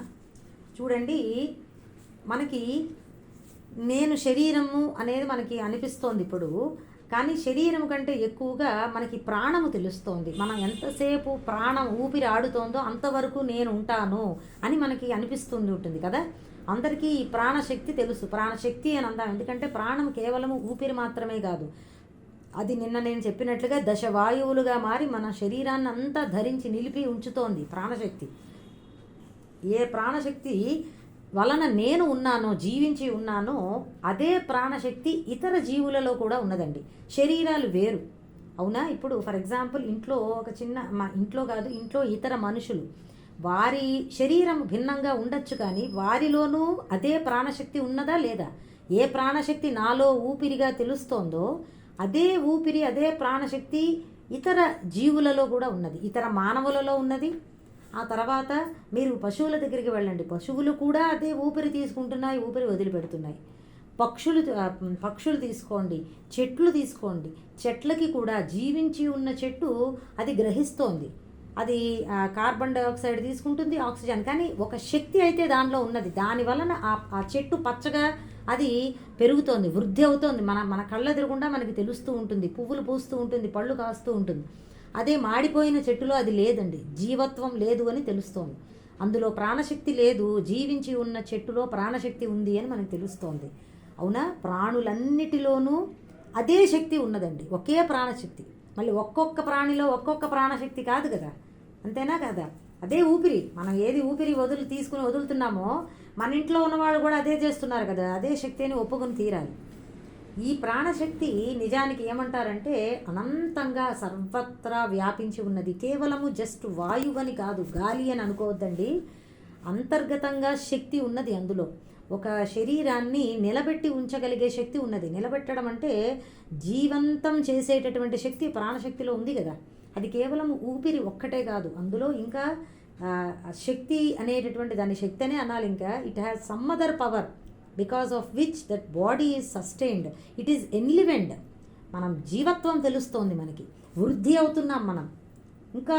Speaker 1: చూడండి, మనకి నేను శరీరము అనేది మనకి అనిపిస్తోంది ఇప్పుడు, కానీ శరీరం కంటే ఎక్కువగా మనకి ప్రాణము తెలుస్తోంది. మనం ఎంతసేపు ప్రాణం ఊపిరి ఆడుతోందో అంతవరకు నేను ఉంటాను అని మనకి అనిపిస్తుంది ఉంటుంది కదా. అందరికీ ఈ ప్రాణశక్తి తెలుసు. ప్రాణశక్తి అని అందాం, ఎందుకంటే ప్రాణం కేవలము ఊపిరి మాత్రమే కాదు, అది నిన్న నేను చెప్పినట్లుగా దశవాయువులుగా మారి మన శరీరాన్ని అంతా ధరించి నిలిపి ఉంచుతోంది ప్రాణశక్తి. ఏ ప్రాణశక్తి వలన నేను ఉన్నానో, జీవించి ఉన్నానో, అదే ప్రాణశక్తి ఇతర జీవులలో కూడా ఉన్నదండి. శరీరాలు వేరు, అవునా? ఇప్పుడు ఫర్ ఎగ్జాంపుల్ ఇంట్లో ఒక ఇంట్లో ఇతర మనుషులు, వారి శరీరం భిన్నంగా ఉండొచ్చు, కానీ వారిలోనూ అదే ప్రాణశక్తి ఉన్నదా లేదా? ఏ ప్రాణశక్తి నాలో ఊపిరిగా తెలుస్తోందో అదే ఊపిరి, అదే ప్రాణశక్తి ఇతర జీవులలో కూడా ఉన్నది, ఇతర మానవులలో ఉన్నది. ఆ తర్వాత మీరు పశువుల దగ్గరికి వెళ్ళండి, పశువులు కూడా అదే ఊపిరి తీసుకుంటున్నాయి, ఊపిరి వదిలిపెడుతున్నాయి. పక్షులు తీసుకోండి, చెట్లు తీసుకోండి, చెట్లకి కూడా జీవించి ఉన్న చెట్టు అది గ్రహిస్తోంది, అది కార్బన్ డైఆక్సైడ్ తీసుకుంటుంది, ఆక్సిజన్, కానీ ఒక శక్తి అయితే దానిలో ఉన్నది. దాని వలన ఆ చెట్టు పచ్చగా అది పెరుగుతోంది, వృద్ధి అవుతోంది. మన కళ్ళ ఎదురుగుండా మనకి తెలుస్తూ ఉంటుంది, పువ్వులు పూస్తూ ఉంటుంది, పళ్ళు కాస్తూ ఉంటుంది. అదే మాడిపోయిన చెట్టులో అది లేదండి, జీవత్వం లేదు అని తెలుస్తోంది. అందులో ప్రాణశక్తి లేదు, జీవించి ఉన్న చెట్టులో ప్రాణశక్తి ఉంది అని మనకు తెలుస్తోంది. అవునా? ప్రాణులన్నిటిలోనూ అదే శక్తి ఉన్నదండి, ఒకే ప్రాణశక్తి. మళ్ళీ ఒక్కొక్క ప్రాణిలో ఒక్కొక్క ప్రాణశక్తి కాదు కదా, అంతేనా కదా? అదే ఊపిరి, మనం ఏది ఊపిరి తీసుకుని వదులుతున్నామో మన ఇంట్లో ఉన్నవాళ్ళు కూడా అదే చేస్తున్నారు కదా, అదే శక్తి అని ఒప్పుకొని తీరాలి. ఈ ప్రాణశక్తి నిజానికి ఏమంటారంటే అనంతంగా సర్వత్రా వ్యాపించి ఉన్నది. కేవలము జస్ట్ వాయువు అని కాదు, గాలి అని అనుకోవద్దండి. అంతర్గతంగా శక్తి ఉన్నది అందులో. ఒక శరీరాన్ని నిలబెట్టి ఉంచగలిగే శక్తి ఉన్నది. నిలబెట్టడం అంటే జీవంతం చేసేటటువంటి శక్తి ప్రాణశక్తిలో ఉంది కదా. అది కేవలం ఊపిరి ఒక్కటే కాదు, అందులో ఇంకా శక్తి అనేటటువంటి దాని శక్తి అనే అనాలి. ఇంకా it has some other power because of which that body is sustained, it is enlivened. మనం జీవత్వం తెలుస్తోంది, మనకి వృద్ధి అవుతున్నాం మనం. ఇంకా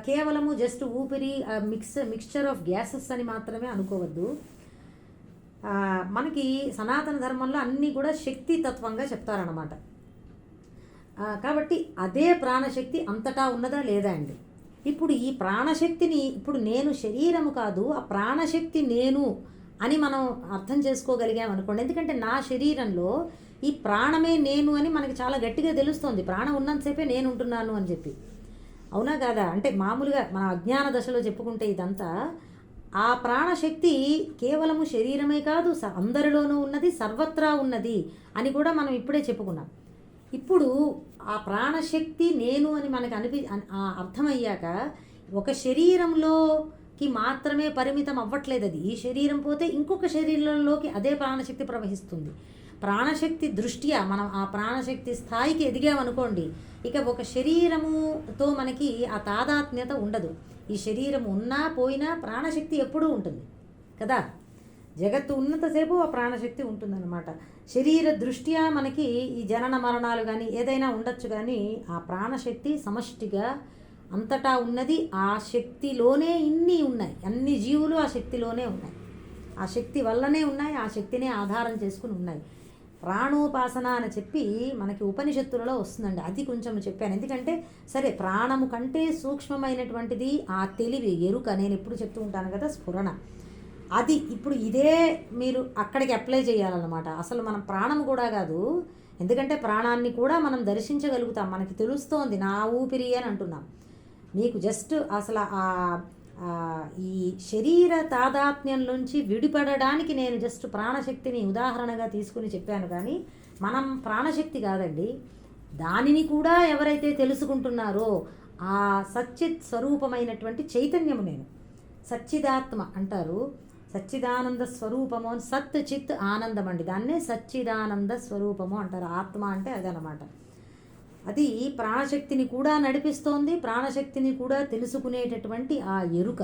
Speaker 1: కేవలము జస్ట్ ఊపిరి మిక్స్చర్ ఆఫ్ గ్యాసెస్ అని మాత్రమే అనుకోవద్దు. మనకి సనాతన ధర్మంలో అన్నీ కూడా శక్తి తత్వంగా చెప్తారన్నమాట. కాబట్టి అదే ప్రాణశక్తి అంతటా ఉన్నదా లేదా అండి? ఇప్పుడు ఈ ప్రాణశక్తిని ఇప్పుడు నేను శరీరము కాదు, ఆ ప్రాణశక్తి నేను అని మనం అర్థం చేసుకోగలిగాం అనుకోండి. ఎందుకంటే నా శరీరంలో ఈ ప్రాణమే నేను అని మనకి చాలా గట్టిగా తెలుస్తోంది. ప్రాణం ఉన్నంతసేపే నేను ఉంటున్నాను అని చెప్పి, అవునా కాదా? అంటే మామూలుగా మన అజ్ఞాన దశలో చెప్పుకుంటే ఇదంతా ఆ ప్రాణశక్తి కేవలము శరీరమే కాదు, అందరిలోనూ ఉన్నది, సర్వత్రా ఉన్నది అని కూడా మనం ఇప్పుడే చెప్పుకున్నాం. ఇప్పుడు ఆ ప్రాణశక్తి నేను అని మనకు అర్థమయ్యాక ఒక శరీరంలోకి మాత్రమే పరిమితం అవ్వట్లేదు అది. ఈ శరీరం పోతే ఇంకొక శరీరంలోకి అదే ప్రాణశక్తి ప్రవహిస్తుంది. ప్రాణశక్తి దృష్ట్యా మనం ఆ ప్రాణశక్తి స్థాయికి ఎదిగామనుకోండి, ఇక ఒక శరీరముతో మనకి ఆ తాదాత్మ్యత ఉండదు. ఈ శరీరం ఉన్నా పోయినా ప్రాణశక్తి ఎప్పుడూ ఉంటుంది కదా. జగత్తు ఉన్నంతసేపు ఆ ప్రాణశక్తి ఉంటుందన్నమాట. శరీర దృష్ట్యా మనకి ఈ జనన మరణాలు కానీ ఏదైనా ఉండొచ్చు, కానీ ఆ ప్రాణశక్తి సమష్టిగా అంతటా ఉన్నది ఆ శక్తిలోనే ఇన్ని ఉన్నాయి, అన్ని జీవులు ఆ శక్తిలోనే ఉన్నాయి, ఆ శక్తి వల్లనే ఉన్నాయి, ఆ శక్తినే ఆధారం చేసుకుని ఉన్నాయి. ప్రాణోపాసన అని చెప్పి మనకి ఉపనిషత్తులలో వస్తుందండి. అది కొంచెం చెప్పాను, ఎందుకంటే సరే ప్రాణము కంటే సూక్ష్మమైనటువంటిది ఆ తెలివి, ఎరుక. నేను ఎప్పుడు చెప్తూ ఉంటాను కదా, స్ఫురణ. అది ఇప్పుడు ఇదే మీరు అక్కడికి అప్లై చేయాలన్నమాట. అసలు మనం ప్రాణం కూడా కాదు, ఎందుకంటే ప్రాణాన్ని కూడా మనం దర్శించగలుగుతాం, మనకి తెలుస్తోంది నా ఊపిరి అని అంటున్నాం. మీకు జస్ట్ అసలు ఈ శరీర తాదాత్మ్యంలోంచి విడిపడడానికి నేను జస్ట్ ప్రాణశక్తిని ఉదాహరణగా తీసుకుని చెప్పాను, కానీ మనం ప్రాణశక్తి కాదండి. దానిని కూడా ఎవరైతే తెలుసుకుంటున్నారో ఆ సచ్చిత్ స్వరూపమైనటువంటి చైతన్యము నేను, సచ్చిదాత్మ అంటారు, సచ్చిదానంద స్వరూపము అని. సత్ చిత్ ఆనందం అండి, దాన్నే సచ్చిదానంద స్వరూపము అంటారు. ఆత్మ అంటే అదనమాట. అది ప్రాణశక్తిని కూడా నడిపిస్తోంది, ప్రాణశక్తిని కూడా తెలుసుకునేటటువంటి ఆ ఎరుక.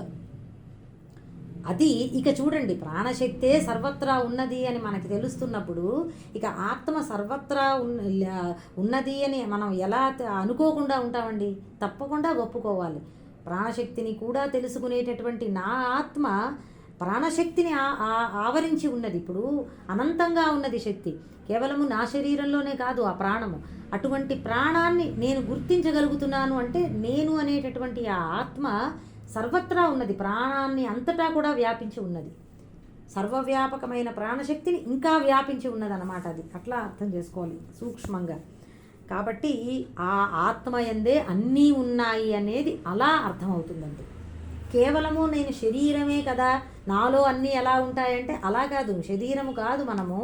Speaker 1: అది ఇక చూడండి, ప్రాణశక్తే సర్వత్రా ఉన్నది అని మనకి తెలుస్తున్నప్పుడు ఇక ఆత్మ సర్వత్రా ఉన్నది అని మనం ఎలా అనుకోకుండా ఉంటామండి? తప్పకుండా ఒప్పుకోవాలి. ప్రాణశక్తిని కూడా తెలుసుకునేటటువంటి నా ఆత్మ ప్రాణశక్తిని ఆవరించి ఉన్నది. ఇప్పుడు అనంతంగా ఉన్నది శక్తి, కేవలము నా శరీరంలోనే కాదు ఆ ప్రాణము. అటువంటి ప్రాణాన్ని నేను గుర్తించగలుగుతున్నాను అంటే నేను అనేటటువంటి ఆ ఆత్మ సర్వత్రా ఉన్నది, ప్రాణాన్ని అంతటా కూడా వ్యాపించి ఉన్నది. సర్వవ్యాపకమైన ప్రాణశక్తిని ఇంకా వ్యాపించి ఉన్నది అన్నమాట. అది అట్లా అర్థం చేసుకోవాలి సూక్ష్మంగా. కాబట్టి ఆ ఆత్మయందే అన్నీ ఉన్నాయి అనేది అలా అర్థమవుతుందండి. కేవలము నేను శరీరమే కదా, నాలో అన్నీ ఎలా ఉంటాయంటే అలా కాదు. శరీరము కాదు, మనము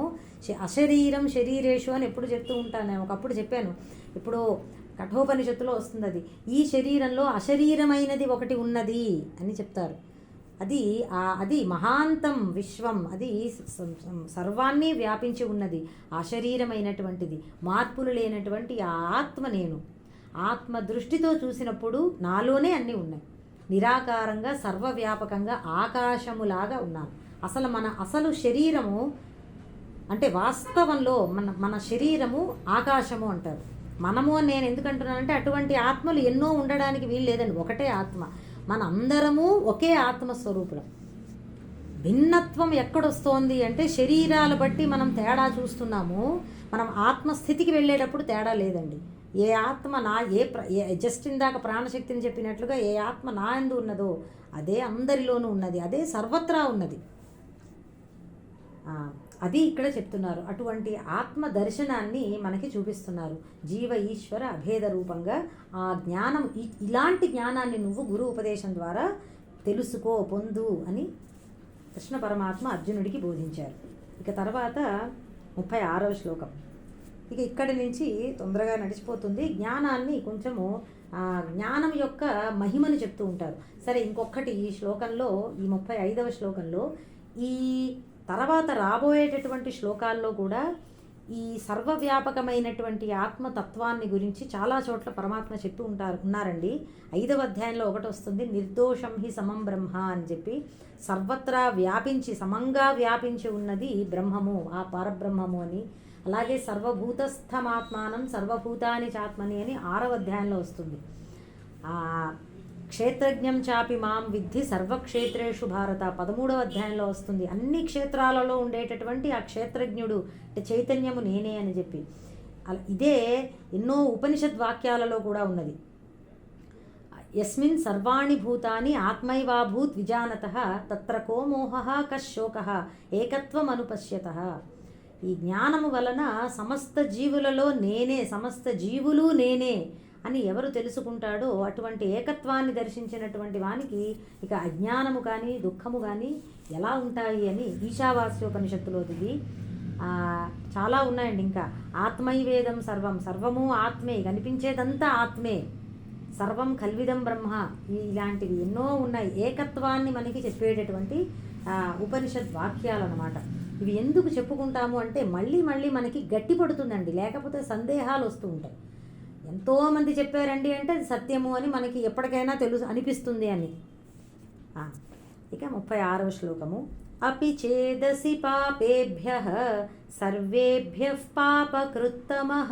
Speaker 1: అశరీరం శరీరేషు అని ఎప్పుడు చెప్తూ ఉంటాను. నేను ఒకప్పుడు చెప్పాను, ఇప్పుడు కఠోపనిషత్తులో వస్తుంది అది. ఈ శరీరంలో అశరీరమైనది ఒకటి ఉన్నది అని చెప్తారు. అది మహాంతం విశ్వం, అది సర్వాన్ని వ్యాపించి ఉన్నది, అశరీరమైనటువంటిది, మార్పులు లేనటువంటి ఆ ఆత్మ నేను. ఆత్మ దృష్టితో చూసినప్పుడు నాలోనే అన్నీ ఉన్నాయి, నిరాకారంగా సర్వవ్యాపకంగా ఆకాశములాగా ఉన్నాను. అసలు శరీరము అంటే వాస్తవంలో మన శరీరము ఆకాశము అంటారు. మనము అని నేను ఎందుకు అంటున్నానంటే అటువంటి ఆత్మలు ఎన్నో ఉండడానికి వీలు లేదండి, ఒకటే ఆత్మ. మన అందరము ఒకే ఆత్మస్వరూపులం. భిన్నత్వం ఎక్కడొస్తోంది అంటే శరీరాలు బట్టి మనం తేడా చూస్తున్నాము. మనం ఆత్మస్థితికి వెళ్ళేటప్పుడు తేడా లేదండి. ఏ ఆత్మ నా జస్ట్ ఇందాక ప్రాణశక్తిని చెప్పినట్లుగా ఏ ఆత్మ నా యందు ఉన్నదో అదే అందరిలోనూ ఉన్నది, అదే సర్వత్రా ఉన్నది. అది ఇక్కడ చెప్తున్నారు. అటువంటి ఆత్మ దర్శనాన్ని మనకి చూపిస్తున్నారు. జీవ ఈశ్వర అభేద రూపంగా ఆ జ్ఞానం, ఇలాంటి జ్ఞానాన్ని నువ్వు గురు ఉపదేశం ద్వారా తెలుసుకో, పొందు అని కృష్ణ పరమాత్మ అర్జునుడికి బోధించారు. ఇక తర్వాత 36వ శ్లోకం. ఇక ఇక్కడి నుంచి తొందరగా నడిచిపోతుంది. జ్ఞానాన్ని కొంచెము జ్ఞానం యొక్క మహిమను చెప్తూ ఉంటారు. సరే, ఇంకొకటి ఈ శ్లోకంలో, ఈ 35వ శ్లోకంలో, ఈ తర్వాత రాబోయేటటువంటి శ్లోకాల్లో కూడా ఈ సర్వవ్యాపకమైనటువంటి ఆత్మతత్వాన్ని గురించి చాలా చోట్ల పరమాత్మ చెప్తూ ఉన్నారండి. 5వ అధ్యాయంలో ఒకటి వస్తుంది, నిర్దోషం హి సమం బ్రహ్మ అని చెప్పి. సర్వత్రా వ్యాపించి, సమంగా వ్యాపించి ఉన్నది బ్రహ్మము, ఆ పరబ్రహ్మము అని. అలాగే సర్వభూతస్థమాత్మానం సర్వభూతాని చాత్మని అని 6వ అధ్యాయంలో వస్తుంది. క్షేత్రజ్ఞం చాపి మాం విద్ధి సర్వక్షేత్రేషు భారత 13వ అధ్యాయంలో వస్తుంది. అన్ని క్షేత్రాలలో ఉండేటటువంటి ఆ క్షేత్రజ్ఞుడు అంటే చైతన్యము నేనే అని చెప్పి. ఇదే ఎన్నో ఉపనిషద్ వాక్యాలలో కూడా ఉన్నది. యస్మిన్ సర్వాణి భూతాని ఆత్మైవాభూత్ విజానతః తత్ర కో మోహః కశోకః ఏకత్వం అనుపశ్యతః. ఈ జ్ఞానము వలన సమస్త జీవులలో నేనే, సమస్త జీవులు నేనే అని ఎవరు తెలుసుకుంటాడో అటువంటి ఏకత్వాన్ని దర్శించినటువంటి వానికి ఇక అజ్ఞానము కానీ దుఃఖము కానీ ఎలా ఉంటాయి అని ఈశావాస్యోపనిషత్తులో దిగి చాలా ఉన్నాయండి. ఇంకా ఆత్మైవేదం సర్వం, సర్వము ఆత్మే, కనిపించేదంతా ఆత్మే, సర్వం కల్విదం బ్రహ్మ, ఇలాంటివి ఎన్నో ఉన్నాయి. ఏకత్వాన్ని మనకి చెప్పేటటువంటి ఉపనిషద్ వాక్యాలు అన్నమాట. ఇవి ఎందుకు చెప్పుకుంటాము అంటే మళ్ళీ మళ్ళీ మనకి గట్టి పడుతుందండి, లేకపోతే సందేహాలు వస్తూ ఉంటాయి. ఎంతోమంది చెప్పారండి అంటే అది సత్యము అని మనకి ఎప్పటికైనా అనిపిస్తుంది అని. ఇక 36వ శ్లోకము. అపి చేదసి పాపేభ్యః సర్వేభ్యః పాపకృత్తమః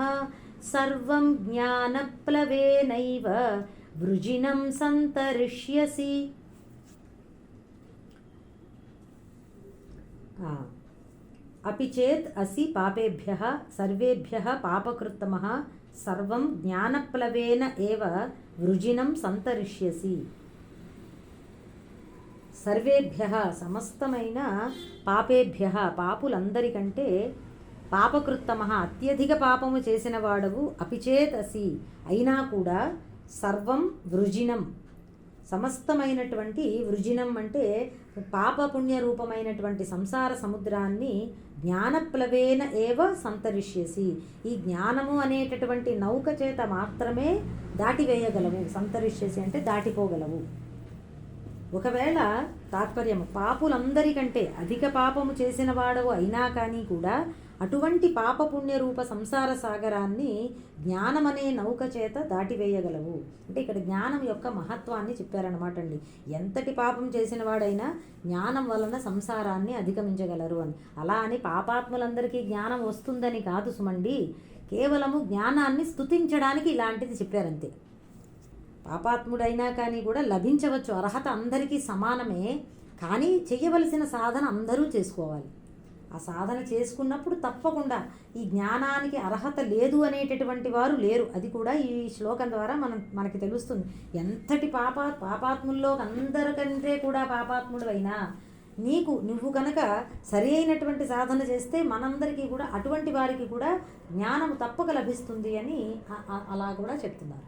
Speaker 1: సర్వం జ్ఞానప్లవేనైవ వృజినం సంతరిష్యసి. అపి చేత్ అసి పాపేభ్యః సర్వేభ్యః పాపకృత్తమః సర్వం జ్ఞానప్లవేన ఏవ వృజినం సంతరిష్యసి. సర్వేభ్యః సమస్తమైన పాపేభ్యః పాపులందరికంటే పాపకృత్తమః అత్యధిక పాపము చేసిన వాడవు అపిచేత్ అసి అయినా కూడా సర్వం వృజినం సమస్తమైనటువంటి వృజినం అంటే పాపపుణ్య రూపమైనటువంటి సంసార సముద్రాన్ని జ్ఞానప్లవేన ఏవ సంతరిష్యసి. ఈ జ్ఞానము అనేటటువంటి నౌక చేత మాత్రమే దాటివేయగలవు. సంతరిష్యసి అంటే దాటిపోగలవు. ఒకవేళ తాత్పర్యం పాపులందరికంటే అధిక పాపము చేసిన వాడవు అయినా కానీ కూడా అటువంటి పాపపుణ్య రూప సంసార సాగరాన్ని జ్ఞానమనే నౌక చేత దాటివేయగలవు. అంటే ఇక్కడ జ్ఞానం యొక్క మహత్వాన్ని చెప్పారనమాట అండి. ఎంతటి పాపం చేసిన వాడైనా జ్ఞానం వలన సంసారాన్ని అధిగమించగలరు అని. అలా అని పాపాత్ములందరికీ జ్ఞానం వస్తుందని కాదు సుమండి, కేవలము జ్ఞానాన్ని స్తుతించడానికి ఇలాంటిది చెప్పారంతే. పాపాత్ముడైనా కానీ కూడా లభించవచ్చు, అర్హత అందరికీ సమానమే. కానీ చెయ్యవలసిన సాధన అందరూ చేసుకోవాలి. ఆ సాధన చేసుకున్నప్పుడు తప్పకుండా ఈ జ్ఞానానికి అర్హత లేదు అనేటటువంటి వారు లేరు. అది కూడా ఈ శ్లోకం ద్వారా మనకి తెలుస్తుంది. ఎంతటి పాపాత్ముల్లో అందరికంటే కూడా పాపాత్ముడు అయినా నువ్వు కనుక సరి అయినటువంటి సాధన చేస్తే మనందరికీ కూడా అటువంటి వారికి కూడా జ్ఞానము తప్పక లభిస్తుంది అని అలా కూడా చెప్తున్నారు.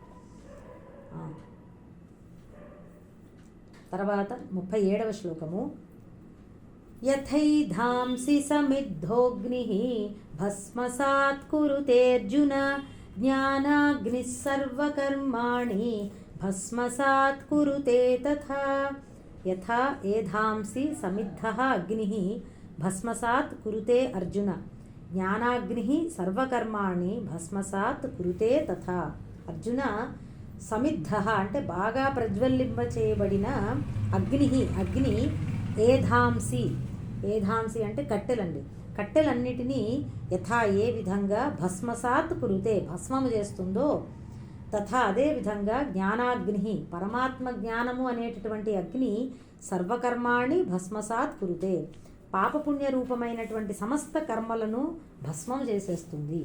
Speaker 1: తర్వాత 37వ శ్లోకము. యథైధాంసి సమిద్ధోగ్నిః భస్మసాత్ కురుతేర్జున జ్ఞానాగ్నిః సర్వకర్మాణి భస్మసాత్ కురుతే తథా. యథా ఏధాంసి సమిద్ధః అగ్నిః భస్మసాత్ కురుతే అర్జున జ్ఞానాగ్నిః సర్వకర్మాణి భస్మసాత్ కురుతే తథా. అర్జున, సమిద్ధః అంటే బాగా ప్రజ్వలింప చేయబడిన అగ్ని ఏధాంసి అంటే కట్టెలండి. కట్టెలన్నిటినీ యథా ఏ విధంగా భస్మసాత్ కురుతే భస్మము చేస్తుందో తథా అదే విధంగా జ్ఞానాగ్ని పరమాత్మ జ్ఞానము అనేటటువంటి అగ్ని సర్వకర్మాణి భస్మసాత్ కురుతే పాపపుణ్య రూపమైనటువంటి సమస్త కర్మలను భస్మం చేసేస్తుంది.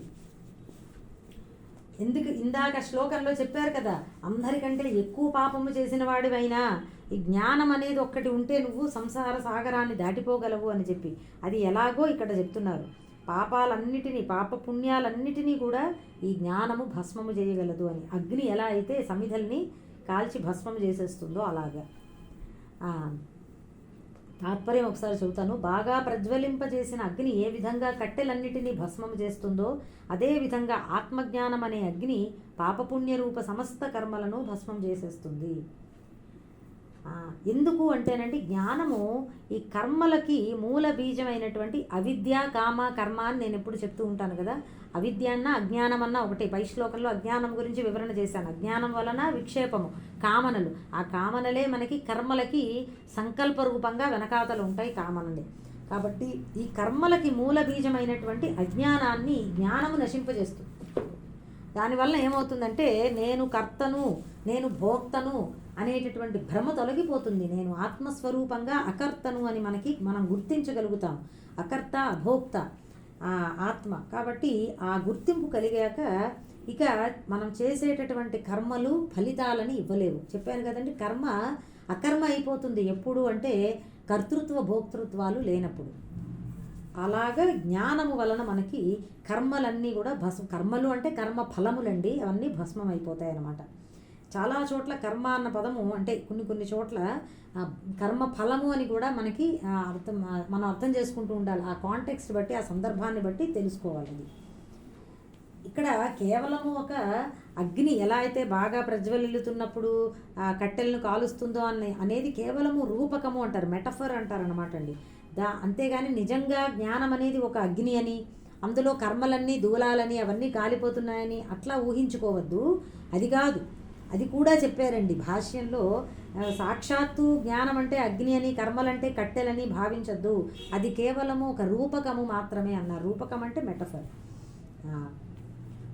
Speaker 1: ఎందుకు ఇందాక శ్లోకంలో చెప్పారు కదా, అందరికంటే ఎక్కువ పాపము చేసిన వాడివైనా ఈ జ్ఞానం అనేది ఒక్కటి ఉంటే నువ్వు సంసార సాగరాన్ని దాటిపోగలవు అని చెప్పి అది ఎలాగో ఇక్కడ చెప్తున్నారు. పాపపుణ్యాలన్నిటినీ కూడా ఈ జ్ఞానము భస్మము చేయగలదు అని. అగ్ని ఎలా అయితే సమిధల్ని కాల్చి భస్మము చేసేస్తుందో అలాగా. తాత్పర్యం ఒకసారి చెబుతాను. బాగా ప్రజ్వలింపజేసిన అగ్ని ఏ విధంగా కట్టెలన్నిటినీ భస్మము చేస్తుందో అదేవిధంగా ఆత్మజ్ఞానం అనే అగ్ని పాపపుణ్య రూప సమస్త కర్మలను భస్మం చేసేస్తుంది. ఎందుకు అంటేనండి, జ్ఞానము ఈ కర్మలకి మూల బీజమైనటువంటి అవిద్య కామ కర్మ అని నేను ఎప్పుడు చెప్తూ ఉంటాను కదా. అవిద్య అన్న అజ్ఞానం అన్న ఒకటే. పై శ్లోకంలో అజ్ఞానం గురించి వివరణ చేశాను. అజ్ఞానం వలన విక్షేపము, కామనలు. ఆ కామనలే మనకి కర్మలకి సంకల్ప రూపంగా వెనకాతలు ఉంటాయి కామనలే. కాబట్టి ఈ కర్మలకి మూల బీజమైనటువంటి అజ్ఞానాన్ని జ్ఞానము నశింపజేస్తుంది. దానివల్ల ఏమవుతుందంటే నేను కర్తను, నేను భోక్తను అనేటటువంటి భ్రమ తొలగిపోతుంది. నేను ఆత్మస్వరూపంగా అకర్తను అని మనం గుర్తించగలుగుతాం. అకర్త అభోక్త ఆత్మ. కాబట్టి ఆ గుర్తింపు కలిగాక ఇక మనం చేసేటటువంటి కర్మలు ఫలితాలని ఇవ్వలేవు. చెప్పాను కదండి, కర్మ అకర్మ అయిపోతుంది ఎప్పుడు అంటే కర్తృత్వ భోక్తృత్వాలు లేనప్పుడు. అలాగా జ్ఞానము వలన మనకి కర్మలన్నీ కూడా కర్మలు అంటే కర్మ ఫలములండి, అవన్నీ భస్మం అయిపోతాయి అన్నమాట. చాలా చోట్ల కర్మ అన్న పదము అంటే కొన్ని చోట్ల కర్మ ఫలము అని కూడా మనకి మనం అర్థం చేసుకుంటూ ఉండాలి. ఆ కాంటెక్స్ట్ బట్టి, ఆ సందర్భాన్ని బట్టి తెలుసుకోవాలి. అది ఇక్కడ కేవలము ఒక అగ్ని ఎలా అయితే బాగా ప్రజ్వలిల్లుతున్నప్పుడు ఆ కట్టెలను కాలుస్తుందో అనేది కేవలము రూపకము అంటారు, మెటఫర్ అంటారు అన్నమాట అండి. అంతేగాని నిజంగా జ్ఞానం అనేది ఒక అగ్ని అని, అందులో కర్మలన్నీ దూలాలని అవన్నీ కాలిపోతున్నాయని అట్లా ఊహించుకోవద్దు. అది కాదు. అది కూడా చెప్పారండి భాష్యంలో. సాక్షాత్తు జ్ఞానం అంటే అగ్ని అని, కర్మలంటే కట్టెలని భావించద్దు. అది కేవలము ఒక రూపకము మాత్రమే అన్నారు. రూపకం అంటే మెటఫర్.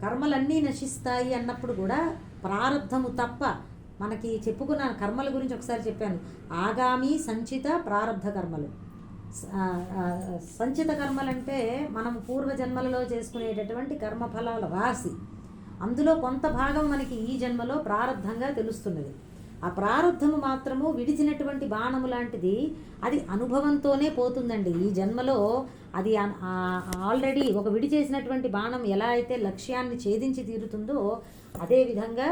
Speaker 1: కర్మలన్నీ నశిస్తాయి అన్నప్పుడు కూడా ప్రారబ్ధము తప్ప మనకి చెప్పుకున్నాను కర్మల గురించి ఒకసారి చెప్పాను. ఆగామి సంచిత ప్రారబ్ధ కర్మలు. సంచిత కర్మలంటే మనం పూర్వజన్మలలో చేసుకునేటటువంటి కర్మఫలాల రాశి. అందులో కొంత భాగం మనకి ఈ జన్మలో ప్రారబ్ధంగా తెలుస్తున్నది. ఆ ప్రారబ్ధము మాత్రము విడిచినటువంటి బాణము లాంటిది. అది అనుభవంతోనే పోతుందండి. ఈ జన్మలో అది ఆల్రెడీ ఒక విడిచేసినటువంటి బాణం ఎలా అయితే లక్ష్యాన్ని ఛేదించి తీరుతుందో అదేవిధంగా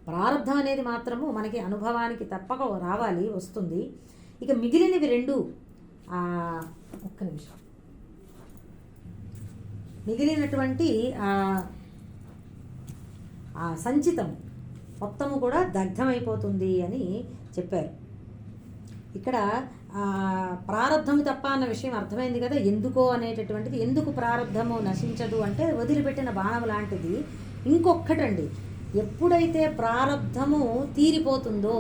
Speaker 1: ప్రారబ్ధం అనేది మాత్రము మనకి అనుభవానికి తప్పక రావాలి, వస్తుంది. ఇక మిగిలినవి రెండు, ఒక్క నిమిషం, మిగిలినటువంటి సంచితం మొత్తము కూడా దగ్ధమైపోతుంది అని చెప్పారు. ఇక్కడ ప్రారబ్ధము తప్ప అన్న విషయం అర్థమైంది కదా. ఎందుకో అనేటటువంటిది, ఎందుకు ప్రారబ్ధము నశించదు అంటే వదిలిపెట్టిన బాణం లాంటిది. ఇంకొక్కటండి, ఎప్పుడైతే ప్రారబ్ధము తీరిపోతుందో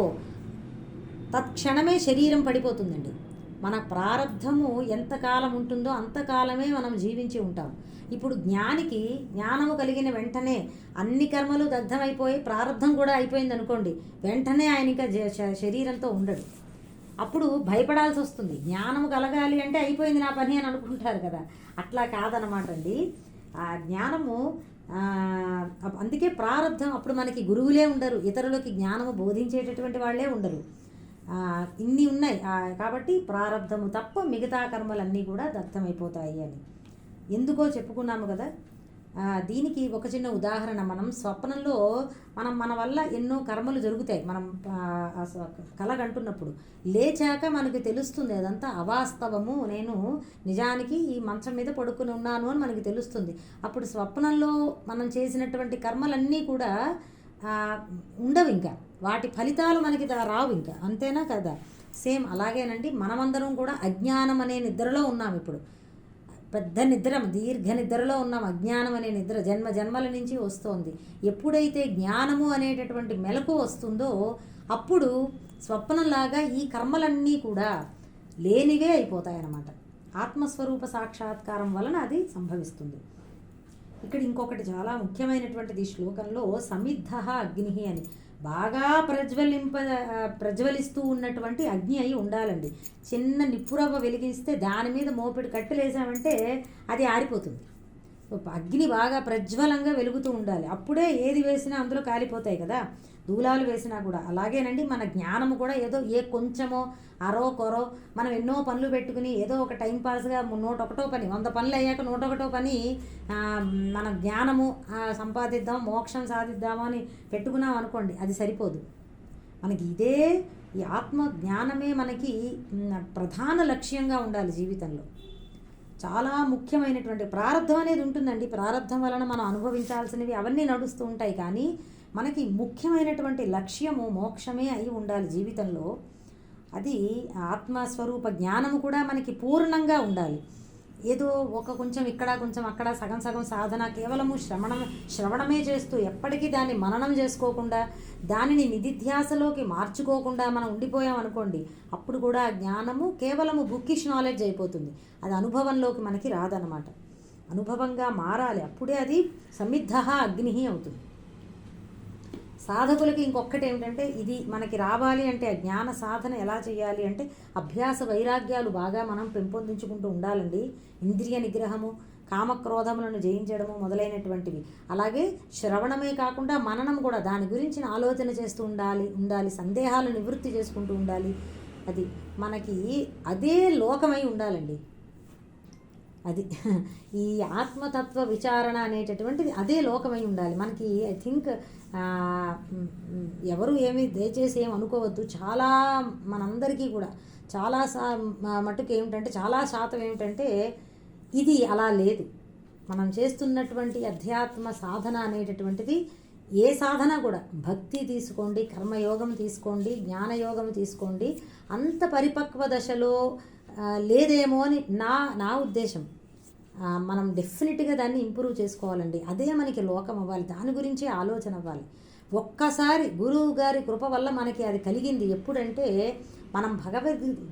Speaker 1: తత్క్షణమే శరీరం పడిపోతుందండి. మన ప్రారబ్ధము ఎంతకాలం ఉంటుందో అంతకాలమే మనం జీవించి ఉంటాం. ఇప్పుడు జ్ఞానికి జ్ఞానము కలిగిన వెంటనే అన్ని కర్మలు దగ్ధమైపోయి ప్రారబ్ధం కూడా అయిపోయింది అనుకోండి, వెంటనే ఆయన ఇంకా శరీరంతో ఉండడు. అప్పుడు భయపడాల్సి వస్తుంది. జ్ఞానము కలగాలి అంటే అయిపోయింది నా పని అని అనుకుంటారు కదా, అట్లా కాదనమాట అండి. ఆ జ్ఞానము అందుకే ప్రారబ్ధం, అప్పుడు మనకి గురువులే ఉండరు, ఇతరులకి జ్ఞానము బోధించేటటువంటి వాళ్ళే ఉండరు. ఇన్ని ఉన్నాయి కాబట్టి ప్రారబ్ధము తప్ప మిగతా కర్మలన్నీ కూడా దగ్ధమైపోతాయి అని ఎందుకో చెప్పుకున్నాము కదా. దీనికి ఒక చిన్న ఉదాహరణ, మనం స్వప్నంలో మన వల్ల ఎన్నో కర్మలు జరుగుతాయి. మనం కలగంటున్నప్పుడు లేచాక మనకి తెలుస్తుంది అదంతా అవాస్తవము, నేను నిజానికి ఈ మంచం మీద పడుకుని ఉన్నాను అని మనకి తెలుస్తుంది. అప్పుడు స్వప్నంలో మనం చేసినటువంటి కర్మలన్నీ కూడా ఉండవు, ఇంకా వాటి ఫలితాలు మనకి రావు ఇంకా, అంతేనా కదా. సేమ్ అలాగేనండి, మనమందరం కూడా అజ్ఞానం అనే నిద్రలో ఉన్నాం. ఇప్పుడు పెద్ద నిద్ర, దీర్ఘ నిద్రలో ఉన్నాం. అజ్ఞానం అనే నిద్ర జన్మ జన్మల నుంచి వస్తోంది. ఎప్పుడైతే జ్ఞానము అనేటటువంటి మెలకు వస్తుందో అప్పుడు స్వప్నంలాగా ఈ కర్మలన్నీ కూడా లేనివే అయిపోతాయన్నమాట. ఆత్మస్వరూప సాక్షాత్కారం వలన అది సంభవిస్తుంది. ఇక్కడ ఇంకొకటి చాలా ముఖ్యమైనటువంటిది ఈ శ్లోకంలో, సమిద్ధ అగ్ని అని, బాగా ప్రజ్వలిస్తూ ఉన్నటువంటి అగ్ని అయి ఉండాలండి. చిన్న నిప్పురవ్వ వెలిగిస్తే దాని మీద మోపిడి కట్టెలేసామంటే అది ఆరిపోతుంది. అగ్ని బాగా ప్రజ్వలంగా వెలుగుతూ ఉండాలి, అప్పుడే ఏది వేసినా అందులో కాలిపోతాయి కదా, దూలాలు వేసినా కూడా. అలాగేనండి మన జ్ఞానము కూడా ఏదో కొంచెమో అరో కొరో మనం ఎన్నో పనులు పెట్టుకుని ఏదో ఒక టైంపాస్గా 101 పని, 100 పనులు అయ్యాక 101 పని మన జ్ఞానము సంపాదిద్దాం, మోక్షం సాధిద్దాము అని పెట్టుకున్నాం అనుకోండి, అది సరిపోదు. మనకి ఈ ఆత్మ జ్ఞానమే మనకి ప్రధాన లక్ష్యంగా ఉండాలి జీవితంలో. చాలా ముఖ్యమైనటువంటి ప్రారబ్ధం అనేది ఉంటుందండి. ప్రారబ్ధం వలన మనం అనుభవించాల్సినవి అవన్నీ నడుస్తూ ఉంటాయి, కానీ మనకి ముఖ్యమైనటువంటి లక్ష్యము మోక్షమే అయి ఉండాలి జీవితంలో. అది ఆత్మస్వరూప జ్ఞానము కూడా మనకి పూర్ణంగా ఉండాలి. ఏదో కొంచెం ఇక్కడ కొంచెం అక్కడ సగం సగం సాధన కేవలము శ్రవణమే చేస్తూ ఎప్పటికీ దాన్ని మననం చేసుకోకుండా దానిని నిధిధ్యాసలోకి మార్చుకోకుండా మనం ఉండిపోయాం అనుకోండి, అప్పుడు కూడా జ్ఞానము కేవలము బుక్కిష్ నాలెడ్జ్ అయిపోతుంది. అది అనుభవంలోకి మనకి రాదనమాట. అనుభవంగా మారాలి, అప్పుడే అది సమిద్ధ అగ్ని అవుతుంది. సాధకులకి ఇంకొకటి ఏమిటంటే, ఇది మనకి రావాలి అంటే జ్ఞాన సాధన ఎలా చేయాలి అంటే అభ్యాస వైరాగ్యాలు బాగా మనం పెంపొందించుకుంటూ ఉండాలండి. ఇంద్రియ నిగ్రహము, కామక్రోధములను జయించడము మొదలైనటువంటివి. అలాగే శ్రవణమే కాకుండా మననం కూడా, దాని గురించి ఆలోచన చేస్తూ ఉండాలి, సందేహాలు నివృత్తి చేసుకుంటూ ఉండాలి. అది మనకి అదే లోకమై ఉండాలండి. అది ఈ ఆత్మతత్వ విచారణ అనేటటువంటిది అదే లోకమై ఉండాలి మనకి. ఐ థింక్ ఎవరు దయచేసి ఏమి అనుకోవద్దు, చాలా మనందరికీ కూడా చాలా మటుకు ఏమిటంటే, చాలా శాతం ఏమిటంటే ఇది అలా లేదు. మనం చేస్తున్నటువంటి అధ్యాత్మ సాధన అనేటటువంటిది ఏ సాధన కూడా, భక్తి తీసుకోండి, కర్మయోగం తీసుకోండి, జ్ఞానయోగం తీసుకోండి, అంత పరిపక్వ దశలో లేదేమో అని నా ఉద్దేశం. మనం డెఫినెట్గా దాన్ని ఇంప్రూవ్ చేసుకోవాలండి. అదే మనకి లోకం అవ్వాలి, దాని గురించే ఆలోచన అవ్వాలి. ఒక్కసారి గురువు గారి కృప వల్ల మనకి అది కలిగింది. ఎప్పుడంటే మనం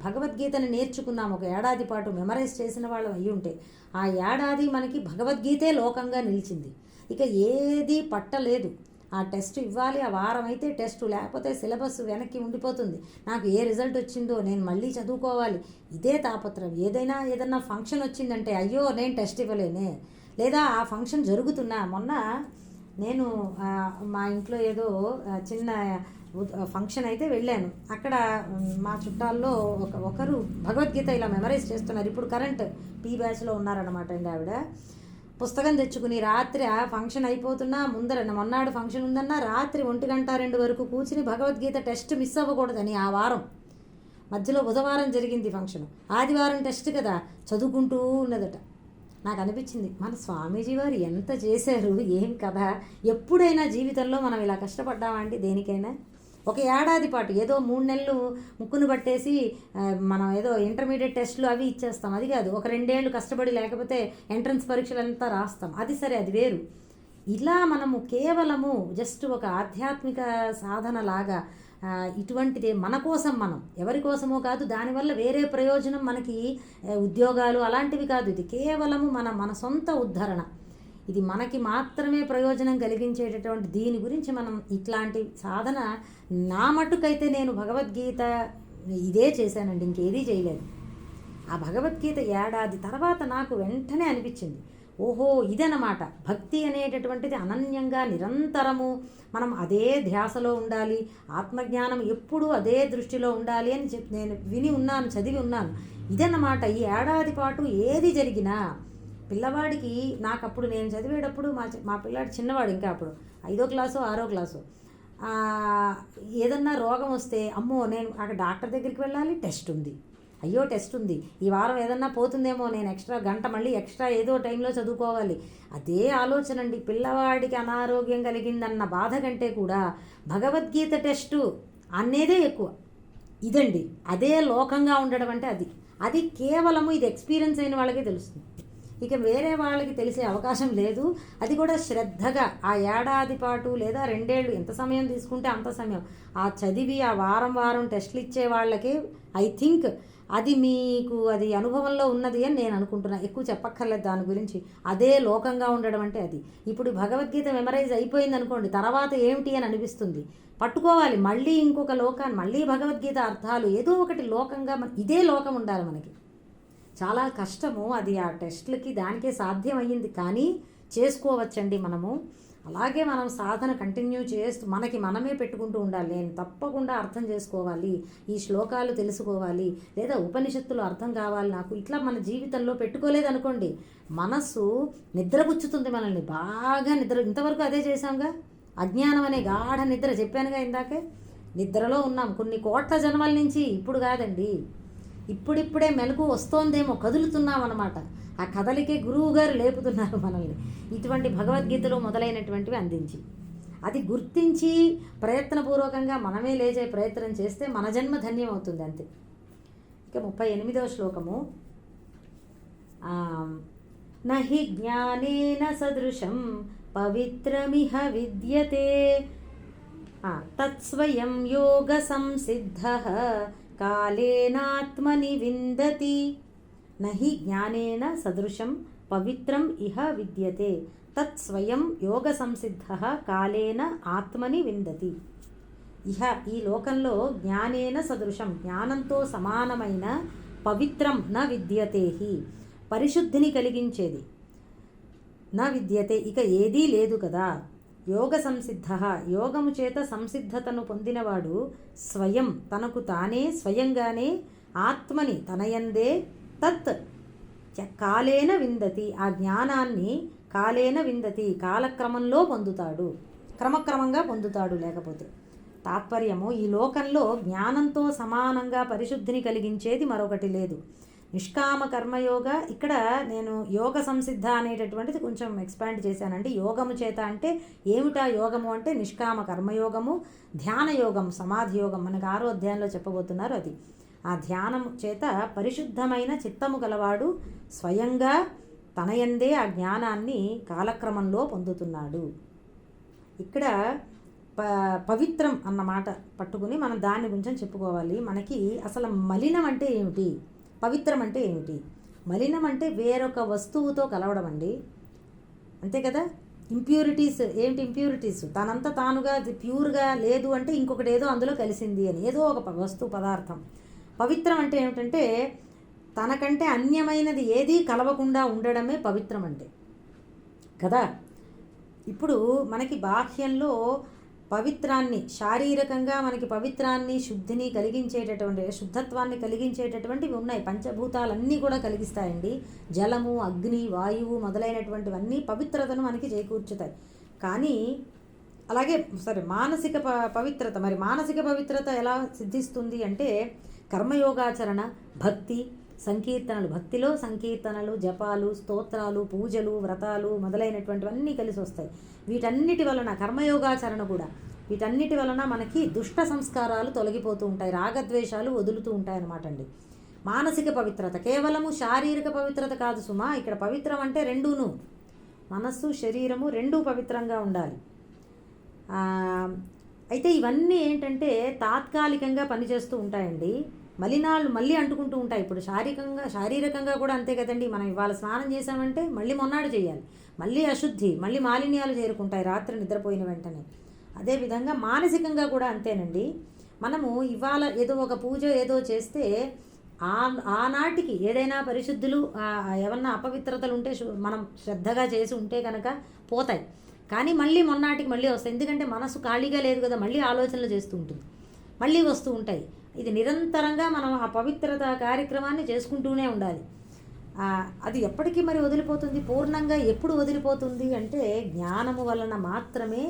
Speaker 1: భగవద్గీతను నేర్చుకున్నాం, 1 ఏడాది పాటు మెమరైజ్ చేసిన వాళ్ళం అయ్యి ఉంటే ఆ ఏడాది మనకి భగవద్గీతే లోకంగా నిలిచింది. ఇక ఏది పట్టలేదు. ఆ టెస్ట్ ఇవ్వాలి, ఆ వారం అయితే టెస్ట్, లేకపోతే సిలబస్ వెనక్కి ఉండిపోతుంది, నాకు ఏ రిజల్ట్ వచ్చిందో నేను మళ్ళీ చదువుకోవాలి, ఇదే తాపత్రం. ఏదైనా ఫంక్షన్ వచ్చిందంటే అయ్యో నేను టెస్ట్ ఇవ్వలేనే, లేదా ఆ ఫంక్షన్ జరుగుతున్నా. మొన్న నేను మా ఇంట్లో ఏదో చిన్న ఫంక్షన్ అయితే వెళ్ళాను. అక్కడ మా చుట్టాల్లో ఒకరు భగవద్గీత ఇలా మెమరైజ్ చేస్తున్నారు. ఇప్పుడు కరెంట్ పీ బ్యాచ్లో ఉన్నారనమాట అండి. ఆవిడ పుస్తకం తెచ్చుకుని రాత్రి ఆ ఫంక్షన్ అయిపోతున్నా మొన్నాడు ఫంక్షన్ ఉందన్నా రాత్రి 1-2 వరకు కూర్చుని భగవద్గీత టెస్ట్ మిస్ అవ్వకూడదని ఆ వారం మధ్యలో బుధవారం జరిగింది ఫంక్షన్, ఆదివారం టెస్ట్ కదా, చదువుకుంటూ ఉన్నదట. నాకు అనిపించింది మన స్వామీజీ వారు ఎంత చేశారు, ఏం కదా. ఎప్పుడైనా జీవితంలో మనం ఇలా కష్టపడ్డామంటే దేనికైనా ఒక ఏడాది పాటు ఏదో 3 నెలలు ముక్కును పట్టేసి మనం ఏదో ఇంటర్మీడియట్ టెస్టులు అవి ఇచ్చేస్తాం, అది కాదు. ఒక 2 ఏళ్ళు కష్టపడి లేకపోతే ఎంట్రన్స్ పరీక్షలంతా రాస్తాం, అది సరే, అది వేరు. ఇలా మనము కేవలము జస్ట్ ఒక ఆధ్యాత్మిక సాధనలాగా ఇటువంటిదే మన కోసం, మనం ఎవరి కోసమో కాదు, దానివల్ల వేరే ప్రయోజనం మనకి ఉద్యోగాలు అలాంటివి కాదు. ఇది కేవలము మన సొంత ఉద్ధరణ, ఇది మనకి మాత్రమే ప్రయోజనం కలిగించేటటువంటి దీని గురించి మనం ఇట్లాంటి సాధన. నా మట్టుకైతే నేను భగవద్గీత ఇదే చేశానండి, ఇంకేదీ చేయలేదు. ఆ భగవద్గీత ఏడాది తర్వాత నాకు వెంటనే అనిపించింది, ఓహో ఇదన్నమాట భక్తి అనేటటువంటిది. అనన్యంగా నిరంతరము మనం అదే ధ్యాసలో ఉండాలి, ఆత్మజ్ఞానం ఎప్పుడూ అదే దృష్టిలో ఉండాలి అని నేను విని ఉన్నాను, చదివి ఉన్నాను. ఇదన్నమాట. ఈ ఏడాది పాటు ఏది జరిగినా పిల్లవాడికి, నాకు అప్పుడు నేను చదివేటప్పుడు మా పిల్లాడు చిన్నవాడు, ఇంకా అప్పుడు 5వ క్లాసు 6వ క్లాసు. ఏదన్నా రోగం వస్తే అమ్మో నేను అక్కడ డాక్టర్ దగ్గరికి వెళ్ళాలి, టెస్ట్ ఉంది, అయ్యో టెస్ట్ ఉంది, ఈ వారం ఏదన్నా పోతుందేమో, నేను ఎక్స్ట్రా గంట మళ్ళీ ఎక్స్ట్రా ఏదో టైంలో చదువుకోవాలి, అదే ఆలోచన అండి. పిల్లవాడికి అనారోగ్యం కలిగిందన్న బాధ కంటే కూడా భగవద్గీత టెస్టు అనేదే ఎక్కువ. ఇదండి అదే లోకంగా ఉండడం అంటే అది కేవలము ఇది ఎక్స్పీరియన్స్ అయిన వాళ్ళకే తెలుస్తుంది. ఇక వేరే వాళ్ళకి తెలిసే అవకాశం లేదు. అది కూడా శ్రద్ధగా ఆ ఏడాది పాటు లేదా 2 ఏళ్ళు ఎంత సమయం తీసుకుంటే అంత సమయం ఆ చదివి ఆ వారం టెస్టులు ఇచ్చే వాళ్ళకి ఐ థింక్ అది మీకు అది అనుభవంలో ఉన్నది అని నేను అనుకుంటున్నా. ఎక్కువ చెప్పక్కర్లేదు దాని గురించి. అదే లోకంగా ఉండడం అంటే అది. ఇప్పుడు భగవద్గీత మెమరైజ్ అయిపోయింది అనుకోండి, తర్వాత ఏమిటి అని అనిపిస్తుంది. పట్టుకోవాలి మళ్ళీ ఇంకొక లోకాన్ని, మళ్ళీ భగవద్గీత అర్థాలు ఏదో ఒకటి లోకంగా, ఇదే లోకం ఉండాలి మనకి. చాలా కష్టము అది, ఆ టెస్టులకి దానికే సాధ్యం అయ్యింది, కానీ చేసుకోవచ్చండి మనము. అలాగే మనం సాధన కంటిన్యూ చేస్తూ మనకి మనమే పెట్టుకుంటూ ఉండాలి. నేను తప్పకుండా అర్థం చేసుకోవాలి, ఈ శ్లోకాలు తెలుసుకోవాలి, లేదా ఉపనిషత్తులు అర్థం కావాలి నాకు, ఇట్లా మన జీవితంలో పెట్టుకోలేదనుకోండి మనస్సు నిద్రపుచ్చుతుంది మనల్ని, బాగా నిద్ర. ఇంతవరకు అదే చేశాంగా, అజ్ఞానం అనే గాఢ నిద్ర చెప్పానుగా ఇందాకే. నిద్రలో ఉన్నాం కొన్ని కోట్ల జన్మల నుంచి, ఇప్పుడు కాదండి, ఇప్పుడిప్పుడే మెలకు వస్తోందేమో, కదులుతున్నాం అన్నమాట. ఆ కదలికే గురువు గారు లేపుతున్నారు మనల్ని ఇటువంటి భగవద్గీతలో మొదలైనటువంటివి అందించి. అది గుర్తించి ప్రయత్నపూర్వకంగా మనమే లేచే ప్రయత్నం చేస్తే మన జన్మ ధన్యం అవుతుంది అంతే. ఇక 38వ శ్లోకము. నహి జ్ఞానేన సదృశం పవిత్రమిహ విద్యతే తత్స్వయం యోగ సంసిద్ధః కాలేనాత్మని విందతి. నహి జ్ఞానేన సదృశం పవిత్రం ఇహ విద్యతే తత్స్వయం యోగ సంసిద్ధః కాలేన ఆత్మని విందతి. ఇహ ఈ లోకంలో జ్ఞానేన సదృశం జ్ఞానంతో సమానమైన పవిత్రం న విద్యతేహి పరిశుద్ధిని కలిగించేది, న విద్యతే ఇక ఏదీ లేదు కదా. యోగ సంసిద్ధ యోగము చేత సంసిద్ధతను పొందినవాడు స్వయం తనకు తానే స్వయంగానే ఆత్మని తనయందే తత్ కాలేన విందతి ఆ జ్ఞానాన్ని కాలేన విందతి కాలక్రమంలో పొందుతాడు, క్రమక్రమంగా పొందుతాడు. లేకపోతే తాత్పర్యము ఈ లోకంలో జ్ఞానంతో సమానంగా పరిశుద్ధిని కలిగించేది మరొకటి లేదు. నిష్కామ కర్మయోగ, ఇక్కడ నేను యోగ సంసిద్ధ అనేటటువంటిది కొంచెం ఎక్స్పాండ్ చేశానండి. యోగము చేత అంటే ఏమిటా యోగము అంటే నిష్కామ కర్మయోగము, ధ్యాన యోగం, సమాధి యోగం మనకు 6వ అధ్యాయంలో చెప్పబోతున్నారు. అది ఆ ధ్యానం చేత పరిశుద్ధమైన చిత్తము గలవాడు స్వయంగా తనయందే ఆ జ్ఞానాన్ని కాలక్రమంలో పొందుతున్నాడు. ఇక్కడ పవిత్రం అన్నమాట పట్టుకుని మనం దాని గురించి చెప్పుకోవాలి. మనకి అసలు మలినం అంటే ఏమిటి, పవిత్రం అంటే ఏమిటి? మలినం అంటే వేరొక వస్తువుతో కలవడం అండి, అంతే కదా. ఇంప్యూరిటీస్ ఏంటి? ఇంప్యూరిటీస్ తనంతా తానుగా ప్యూర్గా లేదు అంటే ఇంకొకటి ఏదో అందులో కలిసింది అని, ఏదో ఒక వస్తువు పదార్థం. పవిత్రం అంటే ఏమిటంటే తనకంటే అన్యమైనది ఏదీ కలవకుండా ఉండడమే పవిత్రం అంటే కదా. ఇప్పుడు మనకి బాహ్యంలో పవిత్రాన్ని, శారీరకంగా మనకి పవిత్రాన్ని, శుద్ధిని కలిగించేటటువంటి, శుద్ధత్వాన్ని కలిగించేటటువంటివి ఉన్నాయి. పంచభూతాలన్నీ కూడా కలిగిస్తాయండి. జలము, అగ్ని, వాయువు మొదలైనటువంటివన్నీ పవిత్రతను మనకి చేకూర్చుతాయి. కానీ అలాగే సరే మానసిక పవిత్రత, మరి మానసిక పవిత్రత ఎలా సిద్ధిస్తుంది అంటే కర్మయోగాచరణ, భక్తి, సంకీర్తనలు, భక్తిలో సంకీర్తనలు, జపాలు, స్తోత్రాలు, పూజలు, వ్రతాలు మొదలైనటువంటివన్నీ కలిసి వస్తాయి. వీటన్నిటి వలన కర్మయోగాచరణ కూడా, వీటన్నిటి వలన మనకి దుష్ట సంస్కారాలు తొలగిపోతూ ఉంటాయి, రాగద్వేషాలు వదులుతూ ఉంటాయి అన్నమాట అండి. మానసిక పవిత్రత కేవలము శారీరక పవిత్రత కాదు సుమా, ఇక్కడ పవిత్రం అంటే రెండూను, మనస్సు శరీరము రెండూ పవిత్రంగా ఉండాలి. అయితే ఇవన్నీ ఏంటంటే తాత్కాలికంగా పనిచేస్తూ ఉంటాయండి. మలినాలు మళ్ళీ అంటుకుంటూ ఉంటాయి. ఇప్పుడు శారీరకంగా కూడా అంతే కదండి. మనం ఇవాళ స్నానం చేసామంటే మళ్ళీ మొన్నాడు చేయాలి, మళ్ళీ అశుద్ధి, మళ్ళీ మాలిన్యాలు చేరుకుంటాయి రాత్రి నిద్రపోయిన వెంటనే. అదేవిధంగా మానసికంగా కూడా అంతేనండి. మనము ఇవాళ ఏదో ఒక పూజ ఏదో చేస్తే ఆనాటికి ఏదైనా పరిశుద్ధులు ఏమన్నా అపవిత్రతలు ఉంటే మనం శ్రద్ధగా చేసి ఉంటే కనుక పోతాయి. కానీ మళ్ళీ మొన్నాటికి మళ్ళీ వస్తాయి. ఎందుకంటే మనసు ఖాళీగా లేదు కదా, మళ్ళీ ఆలోచనలు చేస్తూ ఉంటుంది, మళ్ళీ వస్తూ ఉంటాయి. ఇది నిరంతరంగా మనం ఆ పవిత్రత కార్యక్రమాన్ని చేసుకుంటూనే ఉండాలి. అది ఎప్పటికీ మరి వదిలిపోతుంది? పూర్ణంగా ఎప్పుడు వదిలిపోతుంది అంటే జ్ఞానము వలన మాత్రమే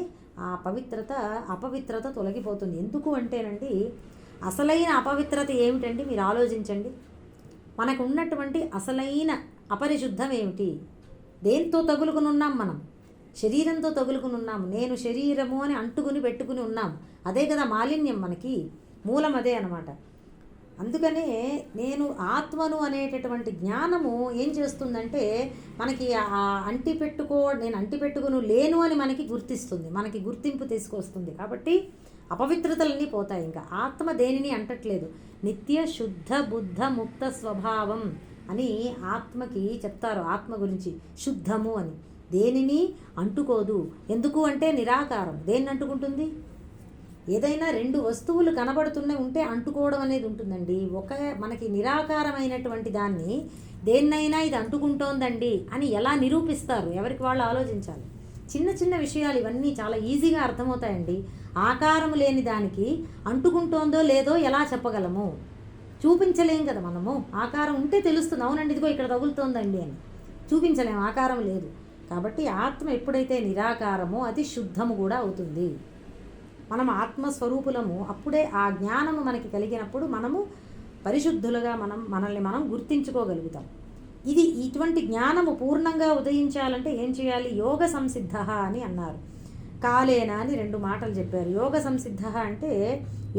Speaker 1: ఆ అపవిత్రత తొలగిపోతుంది. ఎందుకు అంటేనండి, అసలైన అపవిత్రత ఏమిటండి మీరు ఆలోచించండి. మనకు ఉన్నటువంటి అసలైన అపరిశుద్ధం ఏమిటి? దేంతో తగులుకుని ఉన్నాం? మనం శరీరంతో తగులుకుని ఉన్నాం. నేను శరీరము అని అంటుకుని పెట్టుకుని ఉన్నాం. అదే కదా మాలిన్యం, మనకి మూలం అదే అనమాట. అందుకనే నేను ఆత్మను అనేటటువంటి జ్ఞానము ఏం చేస్తుందంటే మనకి నేను అంటిపెట్టుకుని లేను అని మనకి గుర్తిస్తుంది, మనకి గుర్తింపు తీసుకొస్తుంది. కాబట్టి అపవిత్రతలన్నీ పోతాయి. ఇంకా ఆత్మ దేనిని అంటట్లేదు. నిత్య శుద్ధ బుద్ధ ముక్త స్వభావం అని ఆత్మకి చెప్తారు. ఆత్మ గురించి శుద్ధము అని, దేనిని అంటుకోదు. ఎందుకు అంటే నిరాకారం. దేన్ని అంటుకుంటుంది? ఏదైనా రెండు వస్తువులు కనబడుతూనే ఉంటే అంటుకోవడం అనేది ఉంటుందండి. మనకి నిరాకారమైనటువంటి దాన్ని దేన్నైనా ఇది అంటుకుంటోందండి అని ఎలా నిరూపిస్తారు? ఎవరికి వాళ్ళు ఆలోచించాలి. చిన్న చిన్న విషయాలు ఇవన్నీ చాలా ఈజీగా అర్థమవుతాయండి. ఆకారం లేని దానికి అంటుకుంటోందో లేదో ఎలా చెప్పగలము? చూపించలేం కదా మనము. ఆకారం ఉంటే తెలుస్తుంది, అవునండి ఇదిగో ఇక్కడ తగులుతోందండి అని. చూపించలేము, ఆకారం లేదు. కాబట్టి ఆత్మ ఎప్పుడైతే నిరాకారమో అది శుద్ధము కూడా అవుతుంది. మనం ఆత్మస్వరూపులము. అప్పుడే ఆ జ్ఞానము మనకి కలిగినప్పుడు మనము పరిశుద్ధులుగా మనల్ని మనం గుర్తించుకోగలుగుతాం. ఇటువంటి జ్ఞానము పూర్ణంగా ఉదయించాలంటే ఏం చేయాలి? యోగ సంసిద్ధ అని అన్నారు. కాలేన అని 2 మాటలు చెప్పారు. యోగ సంసిద్ధ అంటే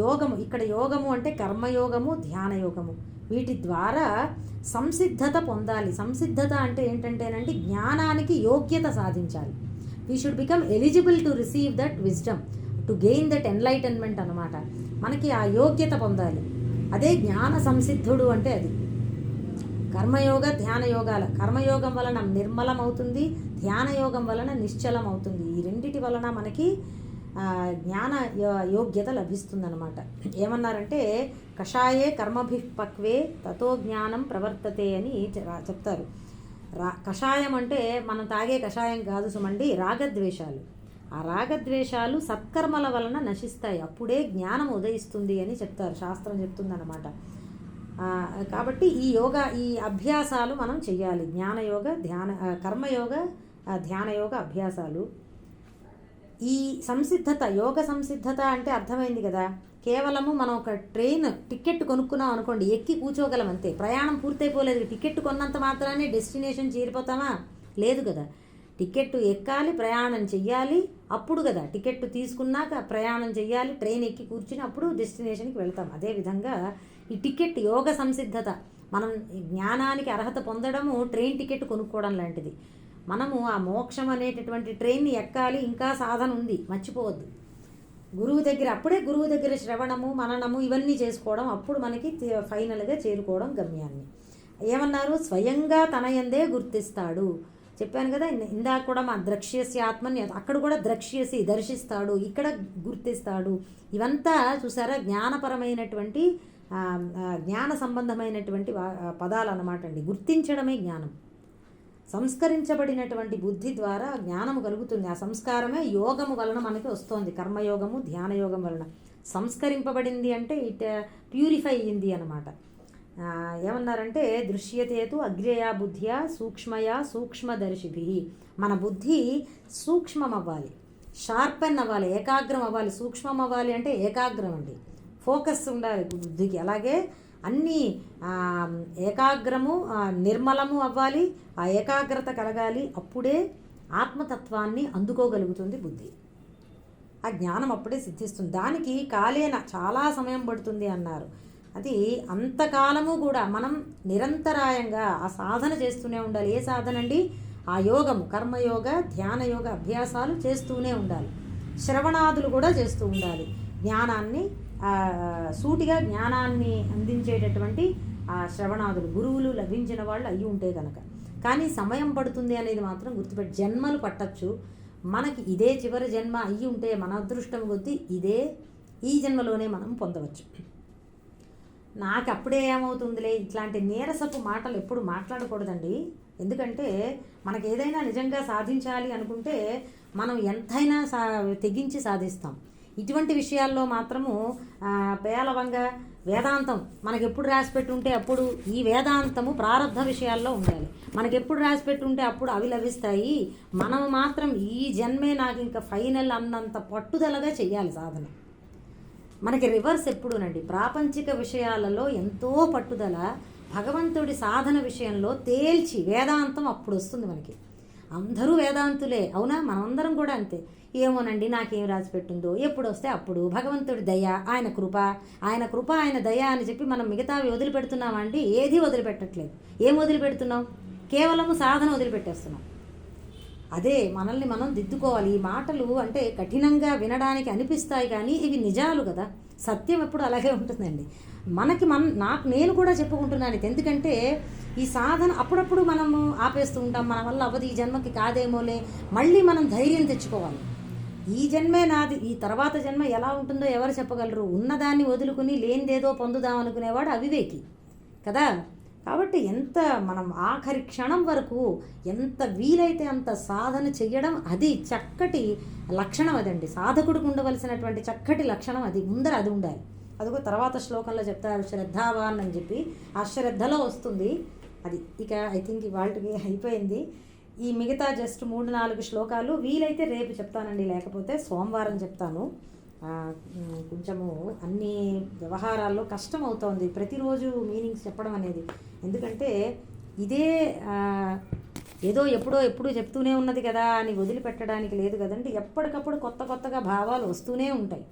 Speaker 1: యోగము, ఇక్కడ యోగము అంటే కర్మయోగము, ధ్యానయోగము. వీటి ద్వారా సంసిద్ధత పొందాలి. సంసిద్ధత అంటే ఏంటంటేనండి జ్ఞానానికి యోగ్యత సాధించాలి. We should become eligible to receive that wisdom, to gain that enlightenment అనమాట. మనకి ఆ యోగ్యత పొందాలి. అదే జ్ఞాన సంసిద్ధుడు అంటే అది. కర్మయోగ ధ్యాన యోగాల, కర్మయోగం వలన నిర్మలం అవుతుంది, ధ్యానయోగం వలన నిశ్చలం అవుతుంది. ఈ రెండిటి వలన మనకి జ్ఞాన యోగ్యత లభిస్తుందన్నమాట. ఏమన్నారంటే కషాయే కర్మభి పక్వే తతో జ్ఞానం ప్రవర్తతే అని చెప్తారు. కషాయం అంటే మనం తాగే కషాయం కాదు సుమండి, రాగద్వేషాలు. ఆ రాగద్వేషాలు సత్కర్మల వలన నశిస్తాయి, అప్పుడే జ్ఞానం ఉదయిస్తుంది అని చెప్తారు, శాస్త్రం చెప్తుందన్నమాట. కాబట్టి ఈ అభ్యాసాలు మనం చెయ్యాలి. జ్ఞానయోగ కర్మయోగ ధ్యానయోగ అభ్యాసాలు. ఈ సంసిద్ధత, యోగ సంసిద్ధత అంటే అర్థమైంది కదా. కేవలము మనం ఒక ట్రైన్ టికెట్ కొనుక్కున్నాం అనుకోండి, ఎక్కి కూర్చోగలం అంతే. ప్రయాణం పూర్తయిపోలేదు. Ticket కొన్నంత మాత్రానే destination చేరిపోతామా? లేదు కదా. టికెట్ ఎక్కాలి, ప్రయాణం చెయ్యాలి, అప్పుడు కదా. టికెట్ తీసుకున్నాక ప్రయాణం చెయ్యాలి, ట్రైన్ ఎక్కి కూర్చుని అప్పుడు డెస్టినేషన్కి వెళ్తాం. అదేవిధంగా ఈ టికెట్ యోగ సంసిద్ధత, మనం జ్ఞానానికి అర్హత పొందడము ట్రైన్ టికెట్ కొనుక్కోవడం లాంటిది. మనము ఆ మోక్షం అనేటటువంటి ట్రైన్ని ఎక్కాలి, ఇంకా సాధన ఉంది, మర్చిపోవద్దు. అప్పుడే గురువు దగ్గర శ్రవణము మననము ఇవన్నీ చేసుకోవడం, అప్పుడు మనకి ఫైనల్గా చేరుకోవడం గమ్యాన్ని. ఏమన్నారు? స్వయంగా తనయందే గుర్తిస్తాడు. చెప్పాను కదా, ఇందాక కూడా మా ద్రక్ష్యసి ఆత్మని, అక్కడ కూడా ద్రక్ష్యసి దర్శిస్తాడు, ఇక్కడ గుర్తిస్తాడు. ఇవంతా చూసారా జ్ఞానపరమైనటువంటి జ్ఞాన సంబంధమైనటువంటి పదాలు అన్నమాట అండి. గుర్తించడమే జ్ఞానం. సంస్కరించబడినటువంటి బుద్ధి ద్వారా జ్ఞానము కలుగుతుంది. ఆ సంస్కారమే యోగము వలన మనకి వస్తుంది. కర్మయోగము, ధ్యానయోగం వలన సంస్కరింపబడింది అంటే ఇట్ ప్యూరిఫై అయింది అన్నమాట. ఏమన్నారంటే దృశ్యతేతు అగ్రేయా బుద్ధ్యా సూక్ష్మయా సూక్ష్మదర్శిభి. మన బుద్ధి సూక్ష్మం అవ్వాలి, షార్పెన్ అవ్వాలి, ఏకాగ్రం అవ్వాలి. సూక్ష్మం అవ్వాలి అంటే ఏకాగ్రం అండి, ఫోకస్ ఉండాలి బుద్ధికి. అలాగే అన్నీ ఏకాగ్రము నిర్మలము అవ్వాలి, ఆ ఏకాగ్రత కలగాలి. అప్పుడే ఆత్మతత్వాన్ని అందుకోగలుగుతుంది బుద్ధి. ఆ జ్ఞానం అప్పుడే సిద్ధిస్తుంది. దానికి కాలేన చాలా సమయం పడుతుంది అన్నారు. అది అంతకాలము కూడా మనం నిరంతరాయంగా ఆ సాధన చేస్తూనే ఉండాలి. ఏ సాధన అండి? ఆ యోగము, కర్మయోగ ధ్యానయోగ అభ్యాసాలు చేస్తూనే ఉండాలి. శ్రవణాదులు కూడా చేస్తూ ఉండాలి. జ్ఞానాన్ని సూటిగా జ్ఞానాన్ని అందించేటటువంటి ఆ శ్రవణాదులు గురువులు లభించిన వాళ్ళు అయ్యి ఉంటే కనుక. కానీ సమయం పడుతుంది అనేది మాత్రం గుర్తుపెట్టి, జన్మలు పట్టచ్చు. మనకి ఇదే చివరి జన్మ అయ్యి ఉంటే మన అదృష్టం కొద్దీ ఈ జన్మలోనే మనం పొందవచ్చు. నాకు అప్పుడే ఏమవుతుందిలే ఇట్లాంటి నీరసపు మాటలు ఎప్పుడు మాట్లాడకూడదండి. ఎందుకంటే మనకు ఏదైనా నిజంగా సాధించాలి అనుకుంటే మనం ఎంతైనా తెగించి సాధిస్తాం. ఇటువంటి విషయాల్లో మాత్రము పేలవంగా వేదాంతం మనకెప్పుడు రాసిపెట్టుంటే అప్పుడు, ఈ వేదాంతము ప్రారంభ విషయాల్లో ఉండాలి. మనకెప్పుడు రాసిపెట్టుంటే అప్పుడు అవి లభిస్తాయి. మనం మాత్రం ఈ జన్మే నాకు ఇంకా ఫైనల్ అన్నంత పట్టుదలగా చెయ్యాలి సాధన. మనకి రివర్స్ ఎప్పుడునండి, ప్రాపంచిక విషయాలలో ఎంతో పట్టుదల, భగవంతుడి సాధన విషయంలో తేల్చి వేదాంతం అప్పుడు వస్తుంది మనకి. అందరూ వేదాంతులే అవునా? మనందరం కూడా అంతే. ఏమోనండి నాకేం రాసి పెట్టుందో, ఎప్పుడు వస్తే అప్పుడు భగవంతుడి దయ, ఆయన కృప ఆయన దయ అని చెప్పి మనం మిగతావి వదిలిపెడుతున్నామా అండి? ఏది వదిలిపెట్టట్లేదు. ఏం వదిలిపెడుతున్నాం? కేవలము సాధన వదిలిపెట్టేస్తున్నాం. అదే మనల్ని మనం దిద్దుకోవాలి. ఈ మాటలు అంటే కఠినంగా వినడానికి అనిపిస్తాయి కానీ ఇవి నిజాలు కదా. సత్యం ఎప్పుడు అలాగే ఉంటుందండి. నేను కూడా చెప్పుకుంటున్నాను. ఎందుకంటే ఈ సాధన అప్పుడప్పుడు మనము ఆపేస్తూ ఉంటాం. మన వల్ల అవ్వదు, ఈ జన్మకి కాదేమోలే. మళ్ళీ మనం ధైర్యం తెచ్చుకోవాలి. ఈ జన్మే నాది, ఈ తర్వాత జన్మ ఎలా ఉంటుందో ఎవరు చెప్పగలరు? ఉన్నదాన్ని వదులుకుని లేనిదేదో పొందుదాం అనుకునేవాడు అవివేకి కదా. కాబట్టి ఎంత మనం ఆఖరి క్షణం వరకు ఎంత వీలైతే అంత సాధన చెయ్యడం, అది చక్కటి లక్షణం. అదండి సాధకుడికి ఉండవలసినటువంటి చక్కటి లక్షణం. అది ముందర అది ఉండాలి. అదిగో తర్వాత శ్లోకంలో చెప్తారు శ్రద్ధావాన్ అని చెప్పి. ఆ శ్రద్ధలో వస్తుంది అది. ఇక ఐ థింక్ ఇవాళకి అయిపోయింది. ఈ మిగతా జస్ట్ 3-4 శ్లోకాలు వీలైతే రేపు చెప్తానండి, లేకపోతే సోమవారం చెప్తాను. కొంచెము అన్ని వ్యవహారాల్లో కష్టం అవుతోంది ప్రతిరోజు మీనింగ్స్ చెప్పడం అనేది. ఎందుకంటే ఇదే ఏదో ఎప్పుడు చెప్తూనే ఉన్నది కదా అని వదిలిపెట్టడానికి లేదు కదండి. ఎప్పటికప్పుడు కొత్తగా భావాలు వస్తూనే ఉంటాయి.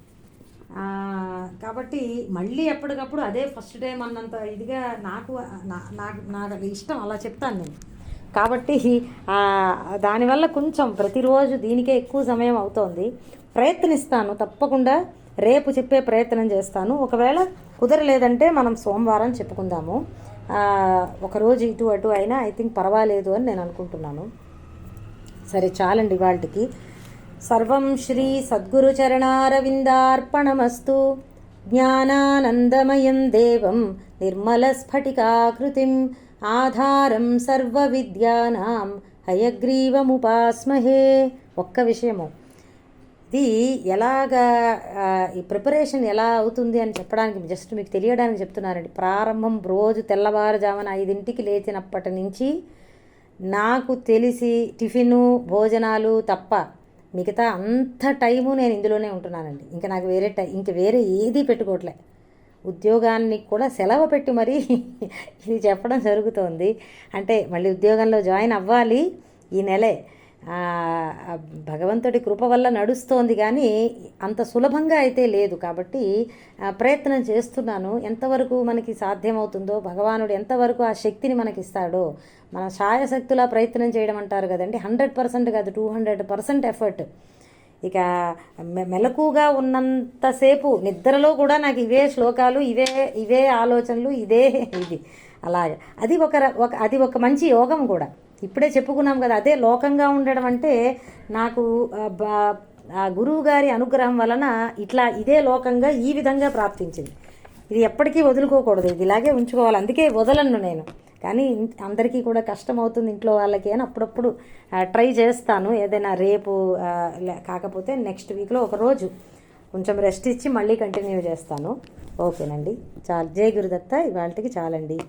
Speaker 1: కాబట్టి మళ్ళీ ఎప్పటికప్పుడు అదే ఫస్ట్ టైం అన్నంత ఇదిగా నాకు ఇష్టం, అలా చెప్తాను నేను. కాబట్టి దానివల్ల కొంచెం ప్రతిరోజు దీనికే ఎక్కువ సమయం అవుతోంది. ప్రయత్నిస్తాను, తప్పకుండా రేపు చెప్పే ప్రయత్నం చేస్తాను. ఒకవేళ కుదరలేదంటే మనం సోమవారం చెప్పుకుందాము. ఒకరోజు ఇటు అటు అయినా ఐ థింక్ పర్వాలేదు అని నేను అనుకుంటున్నాను. సరే చాలండి వాళ్ళకి. సర్వం శ్రీ సద్గురు చరణారవిందార్పణమస్తు. జ్ఞానానందమయం దేవం నిర్మలస్ఫటికాకృతిం ఆధారం సర్వవిద్యానాం హయగ్రీవముపాస్మహే. ఒక్క విషయము, ఇది ఎలాగా ఈ ప్రిపరేషన్ ఎలా అవుతుంది అని చెప్పడానికి జస్ట్ మీకు తెలియడానికి చెప్తున్నానండి. ప్రారంభం రోజు తెల్లవారుజామున 5ంటికి లేచినప్పటి నుంచి నాకు తెలిసి టిఫిను భోజనాలు తప్ప మిగతా అంత టైము నేను ఇందులోనే ఉంటున్నానండి. ఇంకా నాకు వేరే ఏది పెట్టుకోవట్లే. ఉద్యోగాన్ని కూడా సెలవు పెట్టి మరీ ఇది చెప్పడం జరుగుతోంది. అంటే మళ్ళీ ఉద్యోగంలో జాయిన్ అవ్వాలి ఈ నెలే. భగవంతుడి కృప వల్ల నడుస్తోంది కానీ అంత సులభంగా అయితే లేదు. కాబట్టి ప్రయత్నం చేస్తున్నాను. ఎంతవరకు మనకి సాధ్యమవుతుందో, భగవానుడు ఎంతవరకు ఆ శక్తిని మనకి ఇస్తాడో, మన శాయశక్తులా ప్రయత్నం చేయడం అంటారు కదండి. 100% కాదు, 200% ఎఫర్ట్. ఇక మెలకుగా ఉన్నంతసేపు నిద్రలో కూడా నాకు ఇవే శ్లోకాలు, ఇవే ఆలోచనలు, ఇది అలాగే అది ఒక మంచి యోగం కూడా. ఇప్పుడే చెప్పుకున్నాం కదా, అదే లోకంగా ఉండడం అంటే నాకు ఆ గురువు గారి అనుగ్రహం వలన ఇట్లా ఇదే లోకంగా ఈ విధంగా ప్రాప్తించింది. ఇది ఎప్పటికీ వదులుకోకూడదు, ఇది ఇలాగే ఉంచుకోవాలి. అందుకే వదలను నేను. కానీ అందరికీ కూడా కష్టం అవుతుంది ఇంట్లో వాళ్ళకి అని అప్పుడప్పుడు ట్రై చేస్తాను. ఏదైనా రేపు కాకపోతే నెక్స్ట్ వీక్లో ఒకరోజు కొంచెం రెస్ట్ ఇచ్చి మళ్ళీ కంటిన్యూ చేస్తాను. ఓకేనండి, చాలు. జై గురుదత్త. ఇవాళకి చాలండి.